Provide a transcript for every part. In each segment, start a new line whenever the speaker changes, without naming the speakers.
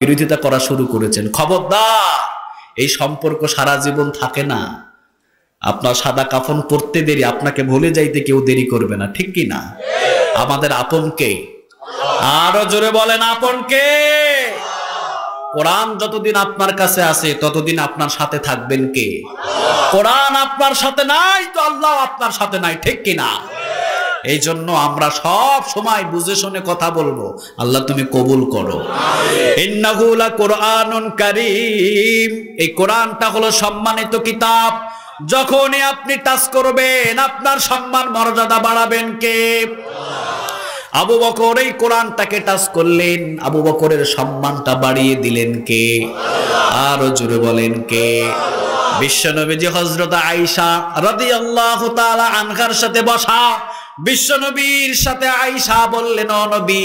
বিরোধিতা করা শুরু করেছেন। খবরদার, এই সম্পর্ক সারা জীবন থাকে না। আপনার সাদা কাফন পরতে দেরি, আপনাকে ভুলে যাইতে কেউ দেরি করবে না, ঠিক কি না? আমাদের আপন কে? আরো জোরে বলেন, আপন কে? কোরআন যতদিন আপনার কাছে আছে ততদিন আপনার সাথে থাকবেন কে? কোরআন আপনার সাথে নাই তো আল্লাহ আপনার সাথে নাই, ঠিক কি না? এই জন্য আমরা সব সময় বুঝে শুনে কথা বলবো। আল্লাহ তুমি কবুল করো। ইন্নাহু লাকুরআনুন কারীম, এই কোরআনটা হলো সম্মানিত কিতাব। যখনই আপনি টাচ করবেন আপনার সম্মান মর্যাদা বাড়াবেন কে? আবু বকর এই কোরআনটাকে টাচ করলেন, আবু বকরের সম্মানটা বাড়িয়ে দিলেন কে? আরো জোরে বলেন কে? বিশ্বনবীজি হযরত আয়েশা রাদিয়াল্লাহু তাআলা আনহার সাথে বসা। বিশ্বনবীর সাথে আয়েশা বললেন, ও নবী,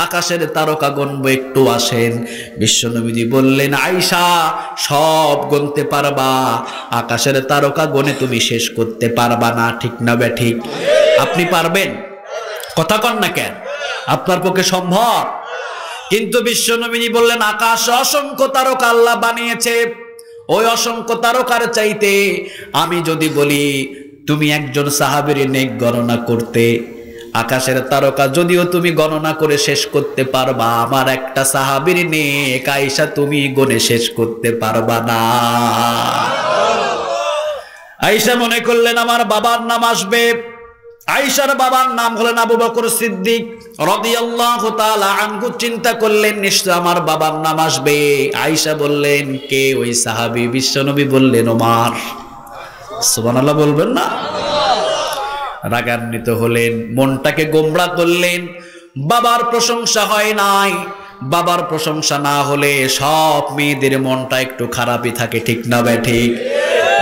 আকাশের তারকা গণব, একটু আসেন। বিশ্বনবীজি বললেন, আয়েশা সব গুনতে পারবা, আকাশের তারকা গণে তুমি শেষ করতে পারবা না, ঠিক না বে ঠিক? আপনি পারবেন? কথা কন না কেন? আপনার পক্ষে সম্ভব? কিন্তু বিশ্বনবীজি বললেন, আকাশে অসংখ্য তারকা আল্লাহ বানিয়েছে, ওই অসংখ্য তারকার চাইতে আমি যদি বলি তুমি একজন সাহাবীর নেক গণনা করতে, আকাশের তারকা যদিও তুমি গণনা করে শেষ করতে পারবা, আমার একটা সাহাবীর নেক আয়েশা তুমি গণে শেষ করতে পারবা না। আয়েশা মনে করলেন আমার বাবার নাম আসবে। আয়েশার বাবার নাম হলেন আবু বকর সিদ্দিক রাদিয়াল্লাহু তাআলা আনহু। চিন্তা করলেন নিশ্চয় আমার বাবার নাম আসবে। আয়েশা বললেন, কে ওই সাহাবী? বিশ্বনবী বললেন, ওমর। সুবহানাল্লাহ বলবেন না? রাগান্বিত হলেন, মনটাকে গোমড়া করলেন। বাবার প্রশংসা হয় নাই। বাবার প্রশংসা না হলে সব মেয়েদের মনটা একটু খারাপই থাকে, ঠিক না ভাই ঠিক?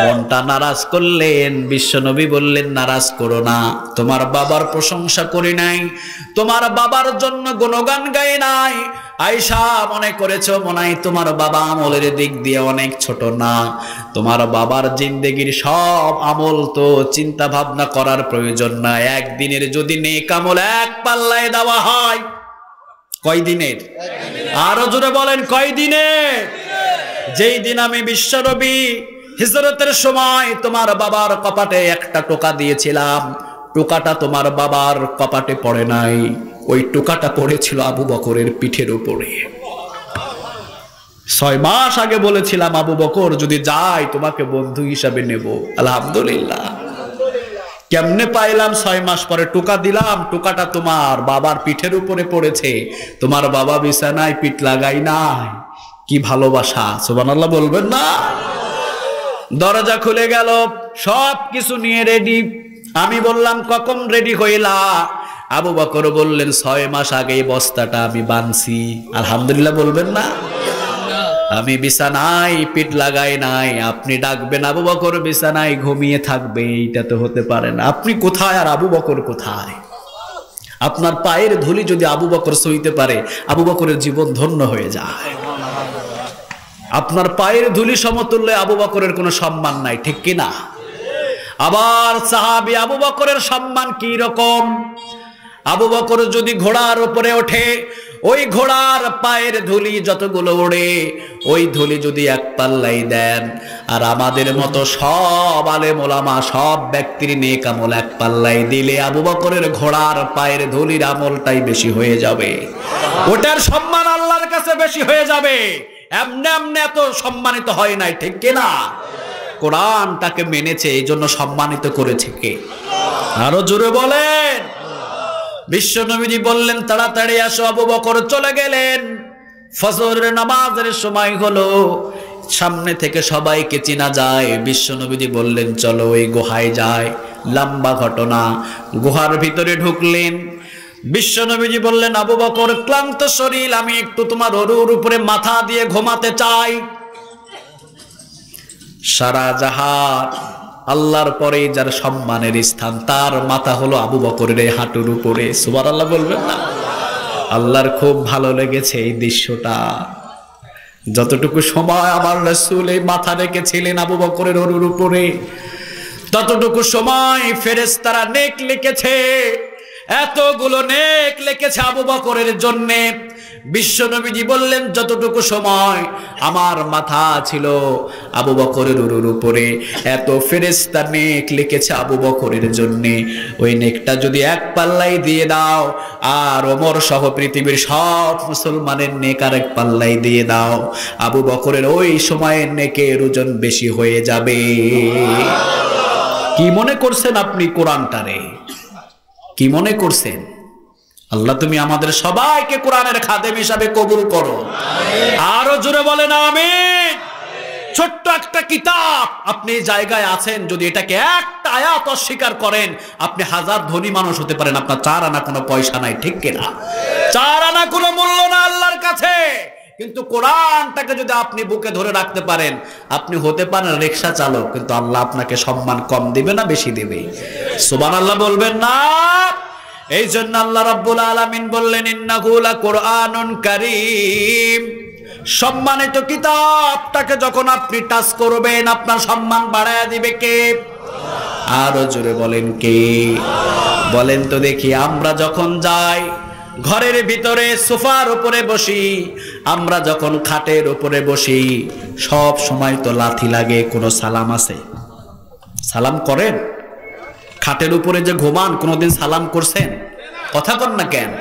মনটা নারাজ করলেন। বিশ্বনবী বললেন, নারাজ করো না, তোমার বাবার প্রশংসা করি নাই, তোমার বাবার জন্য গুণগান গাই নাই। আয়েশা মনে করেছো মনে হয় তোমার বাবা আমলের দিক দিয়ে অনেক ছোট না, তোমার বাবার জিন্দেগির সব আমল তো চিন্তা ভাবনা করার প্রয়োজন না। একদিনের যদি নেক আমল এক পাল্লায় দেওয়া হয়, কয় দিনের? আরো জোরে বলেন, কয় দিনের? যেই দিন আমি বিশ্বনবী হিজরতের সময় তোমার বাবার কপাটে একটা টোকা দিয়েছিলাম, টোকাটা তোমার বাবার কপাটে পড়ে নাই, ওই টোকাটা পড়েছিল আবু বকরের পিঠের উপরে। 6 মাস আগে বলেছিলাম আবু বকর যদি যাই তোমাকে বন্ধু হিসাবে নেব। আলহামদুলিল্লাহ, কেমনে পাইলাম? 6 মাস পরে টোকা দিলাম, টোকাটা তোমার বাবার পিঠের উপরে পড়েছে, তোমার বাবা বিছানায় পিঠ লাগাই নাই। কি ভালোবাসা! সুবহানাল্লাহ বলবেন না? দরজা খুলে গেল, সব কিছু নিয়ে রেডি। আমি বললাম, কখন রেডি হইলা? আবু বকর বললেন, 6 মাস আগে বস্তাটা আমি বানছি। আলহামদুলিল্লাহ বলবেন না? আমি বিছানায় পিঠ লাগাই নাই। আপনি ডাকবেন আবু বকর বিছানায় ঘুমিয়ে থাকবে, এইটা তো হতে পারে না। আপনি কোথায় আর আবু বকর কোথায়? আপনার পায়ের ধুলি যদি আবু বকর সইতে পারে, আবু বকরের জীবন ধন্য হয়ে যায়। আপনার পায়ের ধুলি সমতুল্য আবু বকরের কোনো সম্মান নাই, ঠিক কিনা? আবার সাহাবী আবু বকরের সম্মান কি রকম? আবু বকর যদি ঘোড়ার উপরে ওঠে, ওই ঘোড়ার পায়ের ধুলি যতগুলো ওড়ে, ওই ধুলি যদি এক পাল্লাই দেন, আর আমাদের মতো সব আলেম ওলামা সব ব্যক্তির নেক আমল এক পাল্লাই দিলে আবু বকরের ঘোড়ার পায়ের ধুলির আমলটাই বেশি হয়ে যাবে, ওটার সম্মান আল্লাহর কাছে বেশি হয়ে যাবে। এমনি এমনি এত সম্মানিত হয় নাই, ঠিক কিনা? কোরআন তাকে মেনেছে, এই জন্য সম্মানিত করেছে কে? আরো জোরে বলেন। বিশ্বনবীজি বললেন, তাড়াতাড়ি আসো। আবু বকর চলে গেলেন। ফজরের নামাজের সময় হলো, সামনে থেকে সবাইকে চেনা যায়। বিশ্বনবীজি বললেন, চলো ওই গুহায় যায়। লম্বা ঘটনা। গুহার ভিতরে ঢুকলেন। বিশ্বনবীজি বললেন, আবু বকর ক্লান্ত শরীর, আমি একটু তোমার অরুর উপরে মাথা দিয়ে ঘুমাতে চাই। সারা জাহান আল্লাহর পরে যার সম্মানের স্থান, তার মাথা হলো আবু বকরের হাঁটুর উপরে। সুবহানাল্লাহ বলবেন না? আল্লাহর খুব ভালো লেগেছে এই দৃশ্যটা। যতটুকু সময় আমার রাসূল এই মাথা রেখেছিলেন আবু বকরের অরুর উপরে, ততটুকু সময় ফেরেশতারা নেক লিখেছে। এতগুলো নেক লিখেছে আবু বকরের জন্যে। বিশ্বনবীজি বললেন, যতটুকু সময় আমার মাথা ছিল আবু বকরের উপরে এত ফেরেশতা নেক লিখেছে আবু বকরের জন্য, ওই নেকটা যদি এক পাল্লাই দিয়ে দাও আর ওমর সহ পৃথিবীর সব মুসলমানের নেক আর এক পাল্লাই দিয়ে দাও, আবু বকরের ওই সময়ের নেকের ওজন বেশি হয়ে যাবে। কি মনে করছেন আপনি কোরআনটারে? কি মনে করছেন? আল্লাহ তুমি আমাদের সবাইকে কোরআনের খাদেম হিসাবে কবুল করো। আরো জোরে বলেন আমিন। ছোট্ট একটা কিতাব, আপনি জায়গায় আছেন, যদি এটাকে একটা আয়াত অস্বীকার করেন, আপনি হাজার ধনী মানুষ হতে পারেন, আপনার 4 আনা কোনো পয়সা নাই, ঠিক কিনা? 4 আনা কোনো মূল্য না আল্লাহর কাছে। কিন্তু কোরআনটাকে যদি আপনি বুকে ধরে রাখতে পারেন, আপনি হতে পারেন রিকশা চালক, কিন্তু আল্লাহ আপনাকে সম্মান কম দিবে না বেশি দেবে? সুবহানাল্লাহ বলবেন না? এই জন্য আল্লাহ রাব্বুল আলামিন বললেন, ইন্নাহু লাকুরআনুন কারীম। সম্মানিত কিতাবটাকে যখন আপনি টাচ করবেন, আপনার সম্মান বাড়ায়া দিবে কে? আরো জোরে বলেন কে? বলেন তো দেখি, আমরা যখন যাই ঘরের ভিতরে সোফার উপরে বসি, আমরা যখন খাটের উপরে বসি, সব সময় তো লাথি লাগে, কোনো সালাম আছে? সালাম করেন? খাটের উপরে যে ঘুমান, কোনোদিন সালাম করছেন? কথা বল না কেন?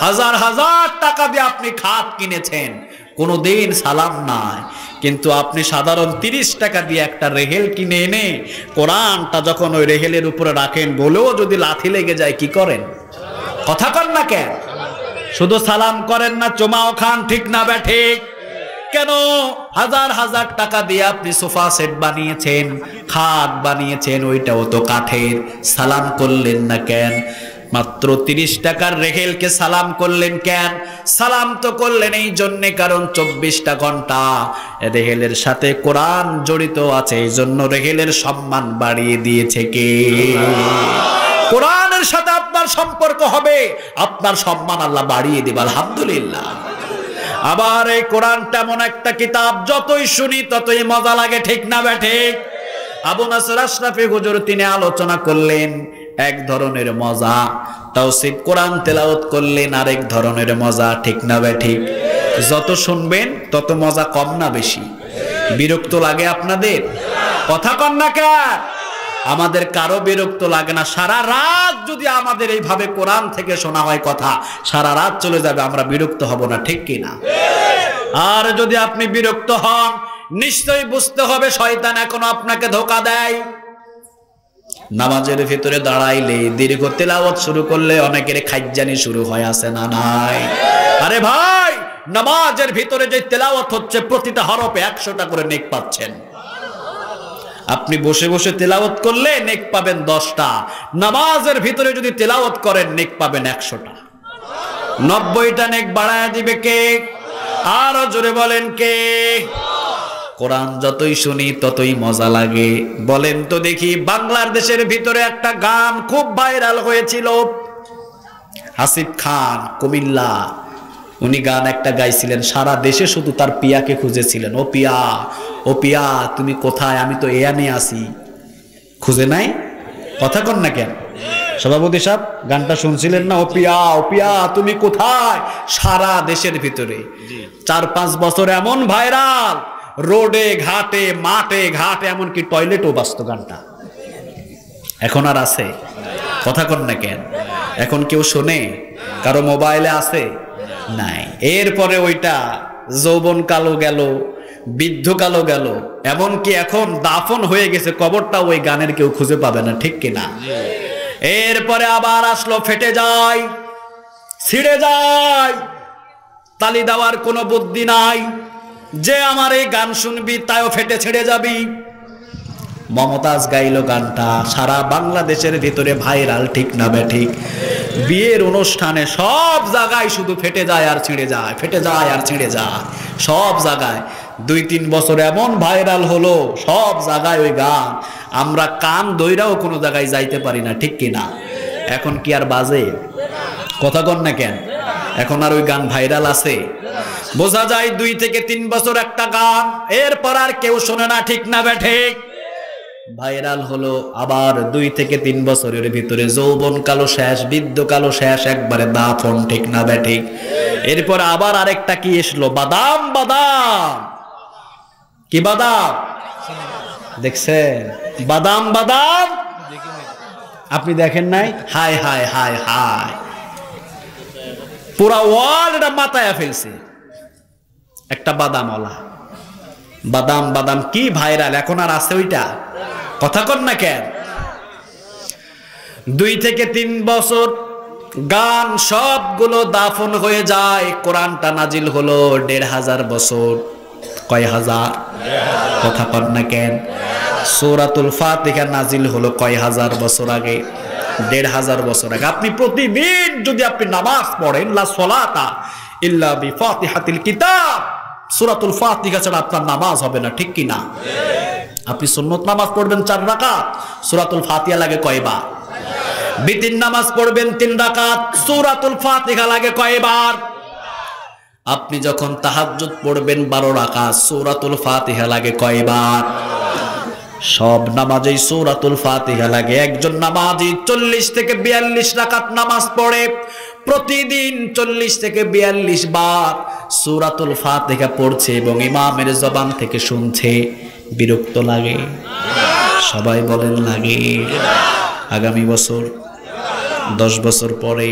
হাজার হাজার টাকা দিয়ে আপনি খাট কিনেছেন, কোনোদিন সালাম নাই। কিন্তু আপনি সাধারণ 30 টাকা দিয়ে একটা রেহেল কিনে এনে কোরআনটা যখন ওই রেহেলের উপরে রাখেন, বলেও যদি লাথি লেগে যায়, কি করেন? কথা কন না কেন? শুধু সালাম করেন না, চুমাও খান, ঠিক না ঠিক? কেন? হাজার হাজার টাকা দিয়ে আপনি সোফা সেট বানিয়েছেন, খাট বানিয়েছেন, ওইটাও তো কাঠের, সালাম করলেন না কেন? মাত্র 30 টাকার রেহেলকে সালাম করলেন কেন? সালাম তো করলেন এই জন্যে, কারণ 24টা ঘন্টা রেহেলের সাথে কোরআন জড়িত আছে, এই জন্য রেহেলের সম্মান বাড়িয়ে দিয়েছে কে? কোরআনের সাথে আপনার সম্পর্ক হবে, আপনার সম্মান আল্লাহ বাড়িয়ে দিবে, আলহামদুলিল্লাহ। আবার এই কোরআনটা এমন একটা কিতাব, যতই শুনি ততই মজা লাগে, ঠিক না ঠিক? আবু নাসর আশরাফি হুজুর তিনি আলোচনা করলেন এক ধরনের মজা, তাওসিফ কোরআন তেলাওয়াত করলেন আরেক ধরনের মজা, ঠিক না ঠিক? যত শুনবেন তত মজা কম না বেশি? বিরক্ত লাগে আপনাদের? কথা কন না কেন? আমাদের কারো বিরক্ত লাগে না। সারা রাত যদি আমাদের এইভাবে কোরআন থেকে শোনা হয় কথা, সারা রাত চলে যাবে, আমরা বিরক্ত হব না, ঠিক কিনা? আর যদি আপনি বিরক্ত হন, নিশ্চয়ই বুঝতে হবে শয়তান এখনো আপনাকে ধোঁকা দেয়। নামাজের ভিতরে দাঁড়াইলে, দীর্ঘ তেলাওয়াত শুরু করলে অনেকের খাইজানি শুরু হয়, আছে না নাই? আরে ভাই, নামাজের ভিতরে যে তেলাওয়াত হচ্ছে, প্রতিটা হরফে 100টা করে নেক পাচ্ছেন। আপনি বসে বসে তেলাওয়াত করলে নেক পাবেন 10টা, নামাজের ভিতরে যদি তেলাওয়াত করেন নেক পাবেন 100টা। 90টা নেক বাড়ায় দিবে কে? আরো জোরে বলেন কে? কোরআন যতই শুনি ততই মজা লাগে। বলেন তো দেখি, বাংলাদেশের ভিতরে একটা গান খুব ভাইরাল হয়েছিল, আসিফ খান কুমিল্লা, উনি গান একটা গাইছিলেন, সারা দেশে শুধু তার পিয়াকে খুঁজেছিলেন। ও পিয়া, ও পিয়া তুমি কোথায়, আমি তো এয়ানে আসি। খুঁজে নাই? কথা কন না কেন? সভাপতি সাহেব গানটা শুনছিলেন না? ও পিয়া তুমি কোথায়? সারা দেশের ভিতরে 4-5 বছর এমন ভাইরাল, রোডে ঘাটে মাঠে ঘাটে, এমনকি টয়লেটও বাজতো গানটা। এখন আর আছে? কথা কন না কেন? এখন কেউ শোনে? কারো মোবাইলে আছে? নাই। এরপরে ওইটা যৌবন কালো গেল, বৃদ্ধ কালো গেল, এমনকি এখন দাফন হয়ে গেছে, কবরটা ওই গানের কেউ খুঁজে পাবে না, ঠিক কিনা? এরপরে আবার আসলো, ফেটে যায়, ছিঁড়ে যায়, তালি দেওয়ার কোনো বুদ্ধি নাই, যে আমার এই গান শুনবি তাইও ফেটে ছিঁড়ে যাবি। মমতাজ গাইলো গানটা, সারা বাংলাদেশের ভিতরে ভাইরাল, ঠিক না ঠিক? বিয়ের অনুষ্ঠানে সব জায়গায় শুধু ফেটে যায় আর ছিঁড়ে যায়, ফেটে যায় আর ছিঁড়ে যায়, সব জায়গায়। 2-3 বছর এমন ভাইরাল হলো, সব জায়গায় ওই গান, আমরা কান দইরাও কোনো জায়গায় যাইতে পারি না, ঠিক কিনা? এখন কি আর বাজে? কথা কন না কেন? এখন আর ওই গান ভাইরাল আছে? বোঝা যায় 2 থেকে 3 বছর একটা গান, এরপর আর কেউ শোনে না, ঠিক না ঠিক? ভাইরাল হলো, আবার 2 থেকে 3 বছরের ভিতরে যৌবন কালো শেষ, বৃদ্ধ কালো শেষ, একবারে দাফন, ঠিক না ঠিক? এরপর আবার আরেকটা কি এসলো, বাদাম বাদাম। কি বাদাম? দেখছেন বাদাম বাদাম, আপনি দেখেন নাই? হায় হায় হায় হায়, পুরা ওয়াল এটা মাথায় ফেলছে একটা বাদামওয়ালা। বাদাম বাদাম কি ভাইরাল, এখন আর আছে ওইটা? কথা কন না কেন? 2 থেকে 3 বছর গান সবগুলো দাফন হয়ে যায়। কোরআনটা নাজিল হলো 1500 বছর। কয় হাজার? কথা কন না কেন? সূরাতুল ফাতিহা নাজিল হলো কয় হাজার বছর আগে? 1500 বছর আগে। আপনি প্রতিদিন যদি আপনি নামাজ পড়েন, লা সলাতা ইল্লা বিফাতিহাতিল কিতাব, সূরাতুল ফাতিহা ছাড়া আপনার নামাজ হবে না, ঠিক কি না? আপনি সুন্নত নামাজ পড়বেন 4 রাকাত, সূরাতুল ফাতিহা লাগে কয়বার? বিতির নামাজ পড়বেন 3 রাকাত, সূরাতুল ফাতিহা লাগে কয়বার? আপনি যখন তাহাজ্জুদ পড়বেন 12 রাকাত, সূরাতুল ফাতিহা লাগে কয়বার? সব নামাজেই সূরাতুল ফাতিহা লাগে। একজন নামাজি 40 থেকে 42 রাকাত নামাজ পড়ে, প্রতিদিন 40 থেকে 42 বার সূরাতুল ফাতিহা পড়ছে এবং ইমামের জবান থেকে শুনছে। বিরক্ত লাগে? সবাই বলেন লাগে। আগামী বছর 10 বছর পরে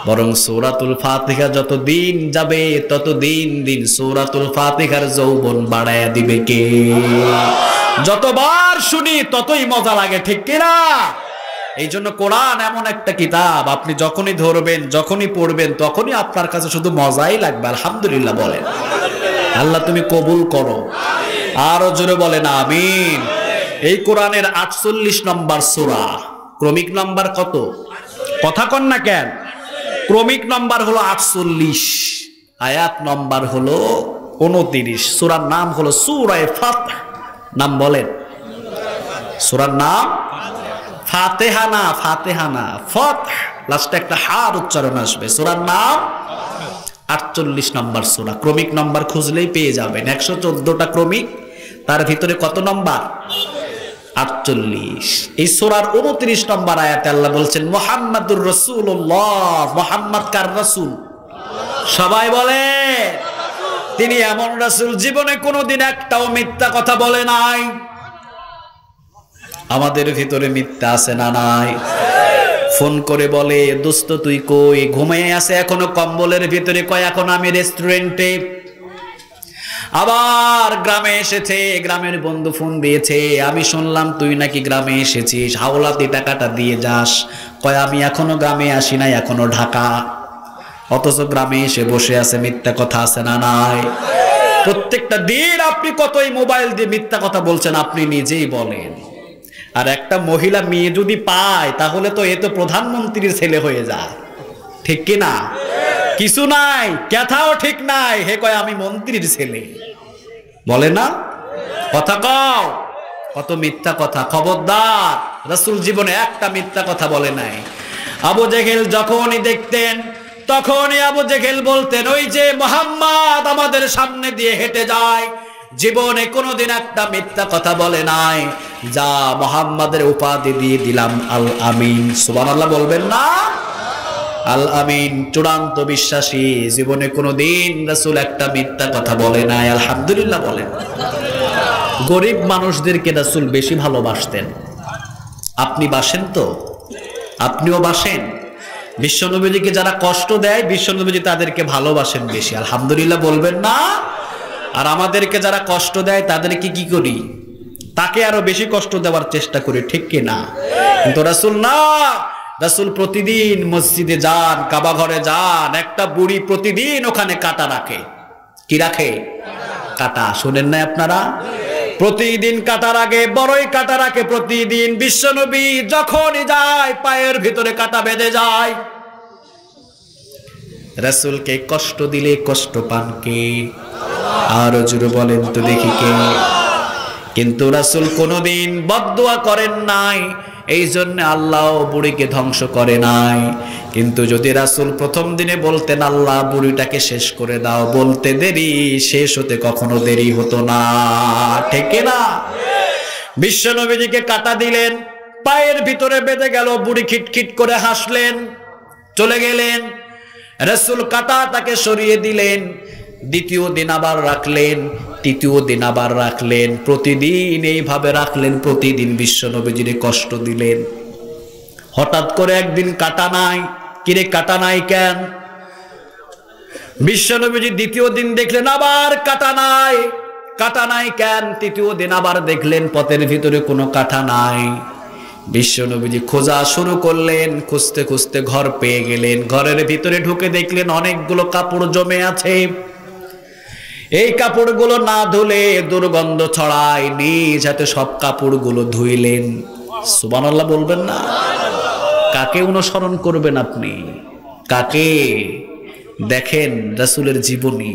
বরং সূরাতুল ফাতিহা যত দিন যাবে তত দিন দিন সূরাতুল ফাতিহার যৌবন বাড়ায়া দিবে কে? যতবার শুনি ততই মজা লাগে, ঠিক কিনা? এই জন্য কোরআন এমন একটা কিতাব, আপনি যখনই ধরবেন, যখনই পড়বেন, তখনই আপনার কাছে শুধু মজাই লাগবে। আলহামদুলিল্লাহ বলেন। আল্লাহ তুমি কবুল করো। আরো জোরে বলেন আমিন। এই কোরআনের 48 নম্বর সূরা। ক্রমিক নাম্বার কত? কথা কন না কেন? ক্রমিক নাম্বার হলো 48, আয়াত নাম্বার হলো 29। সূরার নাম হলো সূরা ফাতহ। নাম বলেন। সূরার নাম ফাতিহা না, ফাতিহা না, ফাতহ, লাস্টে একটা হার উচ্চারণ আসবে। সূরার নাম 48 নম্বর সূরা। ক্রমিক নাম্বার খুঁজলেই পেয়ে যাবেন। 114টা ক্রমিক, তার ভিতরে কত নম্বর? 48। এই সূরার 29 নম্বর আয়াতে আল্লাহ বলছেন মুহাম্মাদুর রাসূলুল্লাহ। মুহাম্মদ কার রাসূল? সবাই বলে তিনি এমন রাসূল জীবনে কোনোদিন একটাও মিথ্যা কথা বলে নাই। আমাদের ভিতরে মিথ্যা আছে না নাই? ফোন করে বলে দোস্ত তুই কই? ঘুমিয়ে আছে এখনো কম্বলের ভিতরে, কয় এখন আমি রেস্টুরেন্টে। আবার গ্রামে এসেছে, গ্রামের বন্ধু ফোন দিয়েছে, আমি শুনলাম তুই নাকি গ্রামে এসেছিস, হাওলাতে টাকাটা দিয়ে যাস। কয় আমি এখনো গ্রামে আসি নাই, এখনো ঢাকা। অথচ গ্রামে এসে বসে আছে। মিথ্যা কথা আছে না নাই? প্রত্যেকটা দিন আপনি কতই মোবাইল দিয়ে মিথ্যা কথা বলছেন, আপনি নিজেই বলেন। আর একটা মহিলা মেয়ে যদি পায় তাহলে তো এ তো প্রধানমন্ত্রীর ছেলে হয়ে যায়, ঠিক কি না? কিছু নাই, কথাও ঠিক নাই, হে কয় আমি মন্ত্রীর ছেলে, বলে না? কথা কও, কত মিথ্যা কথা। খবরদার, রাসূল জীবনে একটা মিথ্যা কথা বলে নাই। আবু জেহেল যখনই দেখতেন তখনই আবু জেহেল বলতেন ওই যে মুহাম্মদ আমাদের সামনে দিয়ে হেঁটে যায়, জীবনে কোনোদিন একটা মিথ্যা কথা বলে নাই। যা মুহাম্মাদের উপাধি দিয়ে দিলাম আল আমিন। সুবহানাল্লাহ বলবেন না? আল আমিন, চূড়ান্ত বিশ্বাসী। জীবনে কোনোদিন রাসূল একটা মিথ্যা কথা বলে নাই। আলহামদুলিল্লাহ বলেন। গরিব মানুষদেরকে রাসূল বেশি ভালোবাসতেন। আপনি বাসেন তো? আপনিও বাসেন? বিশ্বনবীজিকে যারা কষ্ট দেয় বিশ্বনবীজি তাদেরকে ভালোবাসেন বেশি। আলহামদুলিল্লাহ বলবেন না? আর আমাদেরকে যারা কষ্ট দেয় তাদেরকে কি করি? তাকে আরো বেশি কষ্ট দেওয়ার চেষ্টা করি, ঠিক কি না? কিন্তু রাসূল না, রাসূল প্রতিদিন মসজিদে যান, কাবা ঘরে যান। একটা বুড়ি প্রতিদিন ওখানে কাটা রাখে। কি রাখে? কাটা। শুনেন না আপনারা? প্রতিদিন কাটা রাখে, বড়ই কাটা রাখে প্রতিদিন। বিশ্বনবী যখনই যায় পায়ের ভিতরে কাটা বেঁধে যায়। রাসূলকে কষ্ট দিলে কষ্ট পান কে? আরো জোরে বলেন তো দেখি কে? কিন্তু রাসূল কোনোদিন বদদুয়া করেন নাই, এই জন্য আল্লাহ বুড়িকে ধ্বংস করে নাই। কিন্তু যদি রাসূল প্রথম দিনে বলতেন আল্লাহ বুড়িটাকে শেষ করে দাও, বলতে দেরি, শেষ হতে কখনো দেরি হতো না, ঠিক না? বিশ্বনবীজিকে কাটা দিলেন, পায়ের ভিতরে বেঁধে গেল, বুড়ি খিটখিট করে হাসলেন, চলে গেলেন। রাসূল কাঁটাটাকে সরিয়ে দিলেন, দ্বিতীয় দিন আবার রাখলেন, তৃতীয় দিন আবার রাখলেন, প্রতিদিন এইভাবে রাখলেন, প্রতিদিন বিশ্বনবীজিরে কষ্ট দিলেন। হঠাৎ করে একদিন কাঁটা নাই। কিরে কাঁটা নাই কেন? বিশ্বনবীজি দ্বিতীয় দিন দেখলেন আবার কাঁটা নাই। কাঁটা নাই কেন? তৃতীয় দিন আবার দেখলেন পথের ভিতরে কোনো কাঁটা নাই। বিশ্বনবীজি খোঁজা শুরু করলেন, খুঁজতে খুঁজতে ঘর পেয়ে গেলেন। ঘরের ভিতরে ঢুকে দেখলেন অনেকগুলো কাপড় জমে আছে। এই কাপড়গুলো না ধুলে দুর্গন্ধ ছড়ায়, নিজ হাতে সব কাপড়গুলো ধুইলেন। সুবহানাল্লাহ বলবেন না? কাকে অনুসরণ করবেন আপনি? কাকে? দেখেন রাসূলের জীবনী।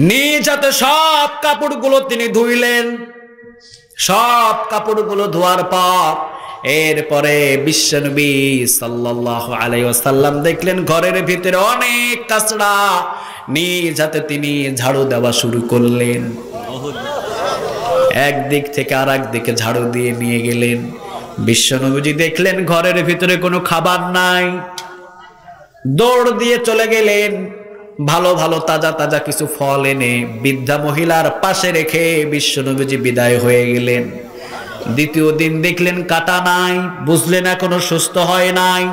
নিজ হাতে সব কাপড়গুলো তিনি ধুইলেন। সব কাপড়গুলো ধোয়ার পর এরপরে বিশ্বনবী সাল্লাল্লাহু আলাইহি ওয়াসাল্লাম দেখলেন ঘরের ভিতরে অনেক কাচড়া। নিজ হাতে তিনি ঝাড়ু দেওয়া শুরু করলেন। একদিক থেকে আর এক দিকে ঝাড়ু দিয়ে নিয়ে গেলেন। বিশ্বনবীজি দেখলেন ঘরের ভিতরে কোনো খাবার নাই। দৌড় দিয়ে চলে গেলেন, ভালো ভালো তাজা তাজা কিছু ফল এনে বৃদ্ধা মহিলার পাশে রেখে বিশ্বনবীজি বিদায় হয়ে গেলেন। দ্বিতীয় দিন দেখলেন কাঁটা নাই, বুঝলেন এখনো সুস্থ হয় নাই।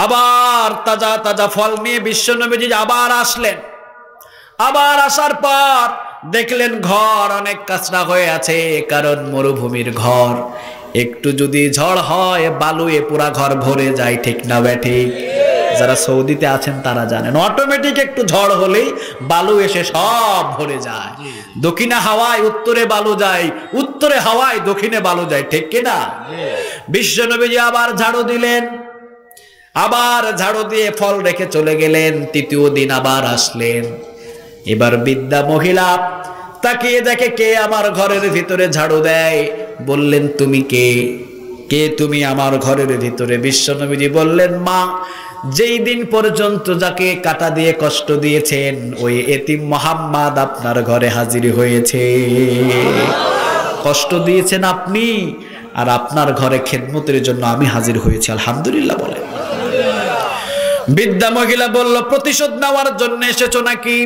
আবার তাজা তাজা ফল নিয়ে বিশ্বনবীজি আবার আসলেন। আবার আসার পর দেখলেন ঘর অনেক কাঁচরা হয়ে আছে, কারণ মরুভূমির ঘর। একটু যদি ঝড় হয় বালুয়ে পুরা ঘর ভরে যায়, ঠিক না বেঠি? যারা সৌদিতে আছেন তারা জানেন, অটোমেটিক একটু ঝড় হলেই বালু এসে সব ভরে যায়। দক্ষিণে হাওয়ায় উত্তরে বালু যায়, উত্তরে হাওয়ায় দক্ষিণে বালু যায়, ঠিক কিনা? বিশ্বনবীজি আবার ঝাড়ু দিলেন। আবার ঝাড়ু দিয়ে ফল রেখে চলে গেলেন। তৃতীয় দিন আবার আসলেন। এবার বৃদ্ধা মহিলা তাকিয়ে দেখে কে আমার ঘরের ভিতরে ঝাড়ু দেয়। বললেন তুমি কে? কে তুমি আমার ঘরের ভিতরে? বিশ্বনবীজি বললেন মা, যেই দিন পর্যন্ত যাকে কাঁটা দিয়ে কষ্ট দিয়েছেন ওই এতিম মুহাম্মদ আপনার ঘরে হাজির হয়েছে। কষ্ট দিয়েছেন আপনি, আর আপনার ঘরে খেদমতের জন্য আমি হাজির হয়েছি। আলহামদুলিল্লাহ বলে। বৃদ্ধা মহিলা বলল, প্রতিশোধ নেওয়ার জন্য এসেছো নাকি?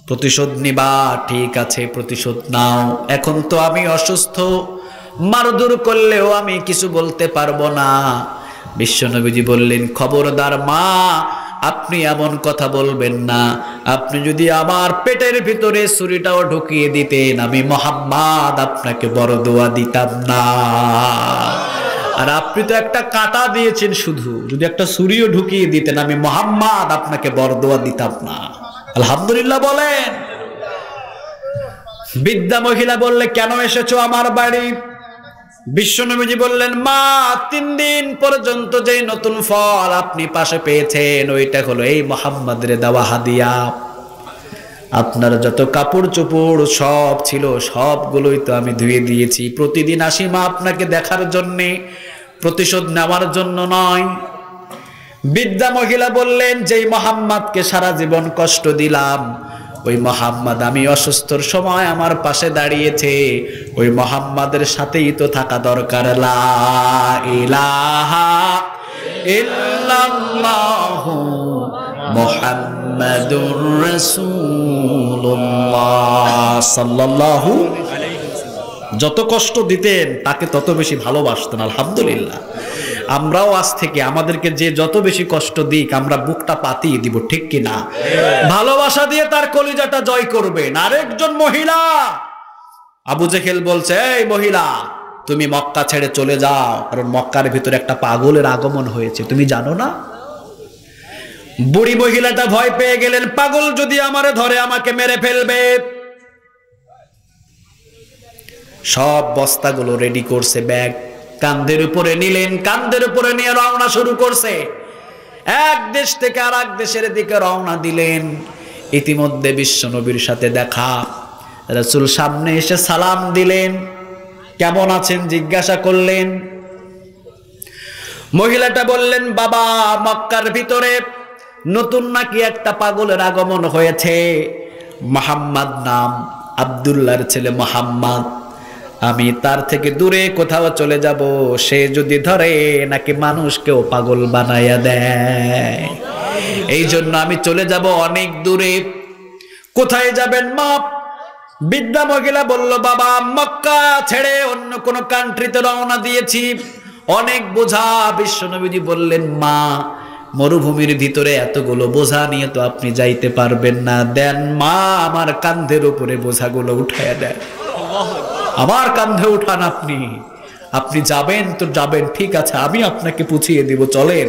প্রতিশোধ নিবা? ঠিক আছে, প্রতিশোধ নাও। এখন তো আমি অসুস্থ, মারধর করলেও আমি কিছু বলতে পারবো না। বিশ্বনবীজি বললেন, খবরদার মা, আপনি এমন কথা বলবেন না। আপনি যদি আমার পেটের ভিতরে ছুরিটাও ঢুকিয়ে দিতেন, আমি মুহাম্মদ আপনাকে বড় দোয়া দিতাম না। আর আপনি তো একটা কাঁটা দিয়েছেন শুধু, যদি একটা ছুরিও ঢুকিয়ে দিতেন আমি মুহাম্মদ আপনাকে বড় দোয়া দিতাম না। আলহামদুলিল্লাহ বলেন। বৃদ্ধা মহিলা বললে, কেন এসেছো আমার বাড়ি? বিশ্বনবীজি বললেন, মা, 3 দিন পর্যন্ত যে নতুন ফল আপনি পাশে পেয়েছেন ওইটা হলো এই মুহাম্মাদের দেওয়া হাদিয়া। আপনার যত কাপড় চোপড় সব ছিল সবগুলোই তো আমি ধুয়ে দিয়েছি। প্রতিদিন আসি মা আপনাকে দেখার জন্যে, প্রতিশোধ নেওয়ার জন্য নয়। বৃদ্ধা মহিলা বললেন, যেই মুহাম্মদকে সারা জীবন কষ্ট দিলাম ওই মুহাম্মদ আমি অসুস্থর সময় আমার পাশে দাঁড়িয়েছে, ওই মুহাম্মাদের সাথেই তো থাকা দরকার। লা ইলাহা ইল্লাল্লাহু মুহাম্মাদুর রাসূলুল্লাহ সাল্লাল্লাহু আলাইহি ওয়াসাল্লাম। যত কষ্ট দিতেন তাকে তত বেশি ভালোবাসতেন। আলহামদুলিল্লাহ। আমরাও আজ থেকে আমাদেরকে যে যত বেশি কষ্ট দিক আমরা বুকটা পাতিয়ে দিব, ঠিক কিনা? ভালোবাসা দিয়ে তার কলিজাটা জয় করবেন। আরেকজন মহিলা, আবু জেহেল বলছে, এই মহিলা তুমি মক্কা ছেড়ে চলে যাও, কারণ মক্কার ভিতরে একটা পাগলের আগমন হয়েছে, তুমি জানো না? বুড়ি মহিলাটা ভয় পেয়ে গেলেন, পাগল যদি আমারে ধরে আমাকে মেরে ফেলবে। সব বস্তাগুলো রেডি করছে, ব্যাগ কাঁধের উপরে নিলেন, কাঁধের উপরে নিয়ে রওনা শুরু করছে। এক দেশ থেকে আর এক দেশের দিকে রওনা দিলেন। ইতিমধ্যে বিশ্বনবীর সাথে দেখা। রাসূল সামনে এসে সালাম দিলেন, কেমন আছেন জিজ্ঞাসা করলেন। মহিলাটা বললেন, বাবা, মক্কার ভিতরে নতুন নাকি একটা পাগলের আগমন হয়েছে। মুহাম্মদ নাম, আব্দুল্লাহর ছেলে মুহাম্মদ। আমি তার থেকে দূরে কোথাও চলে যাব, সে যদি ধরে নাকি মানুষকেও পাগল বানাইয়া দেয়। এই জন্য আমি চলে যাব অনেক দূরে। কোথায় যাবেন মা? বৃদ্ধা মহিলা বলল, বাবা মক্কা ছেড়ে অন্য কোন কান্ট্রিতে রওনা দিয়েছি, অনেক বোঝা। বিশ্বনবীজি বললেন, মা মরুভূমির ভিতরে এতগুলো বোঝা নিয়ে তো আপনি যাইতে পারবেন না, দেন মা আমার কাঁধের উপরে বোঝাগুলো উঠাইয়া দেন, আমার কাঁধে উঠান। আপনি যাবেন তো যাবেন, ঠিক আছে, আমি আপনাকে পুছিয়ে দিব, চলেন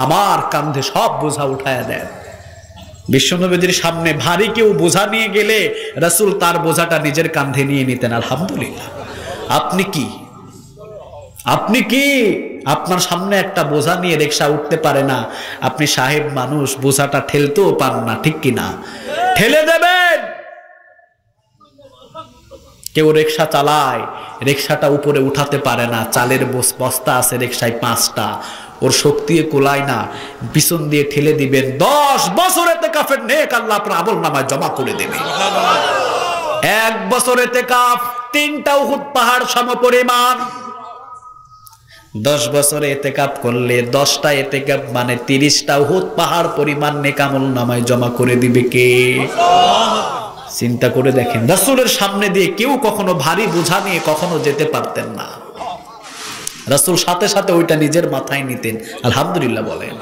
আমার কাঁধে সব বোঝা উঠাইয়া দেন। বিশ্বনবীর সামনে ভারী কেউ বোঝা নিয়ে গেলে রাসূল তার বোঝাটা নিজের কাঁধে নিয়ে নিতেন। আলহামদুলিল্লাহ। আপনি কি আপনার সামনে একটা বোঝা নিয়ে রিকশা উঠতে পারে না, আপনি সাহেব মানুষ, বোঝাটা ঠেলতেও পান না, ঠিক কিনা? ঠেলে দেবেন। কেউ রিকশা চালায়, রিকশাটা উপরে উঠাতে পারে না, চালের বস্তা আছে রিকশায় 5টা, ওর শক্তি কুলায় না, পিছন দিয়ে ঠেলে দিবেন। 10 বছর ইতিকাফের নেক আল্লাহ আপনার আমলনামায় জমা করে দেবে। 1 বছর ইতিকাফ 3টা উহুদ পাহাড় সমপরিমাণ। 10 বছর ইতিকাফ করলে 10টা ইতিকাফ মানে 30টা উহুদ পাহাড় পরিমাণ নেক আমলনামায় জমা করে দিবে কে? চিন্তা করে দেখেন, রাসূলের সামনে দিয়ে কেউ কখনো ভারী বোঝা নিয়ে কখনো যেতে পারতেন না, রাসূল সাথে সাথে ওইটা নিজের মাথায় নিতেন। আলহামদুলিল্লাহ বলেন।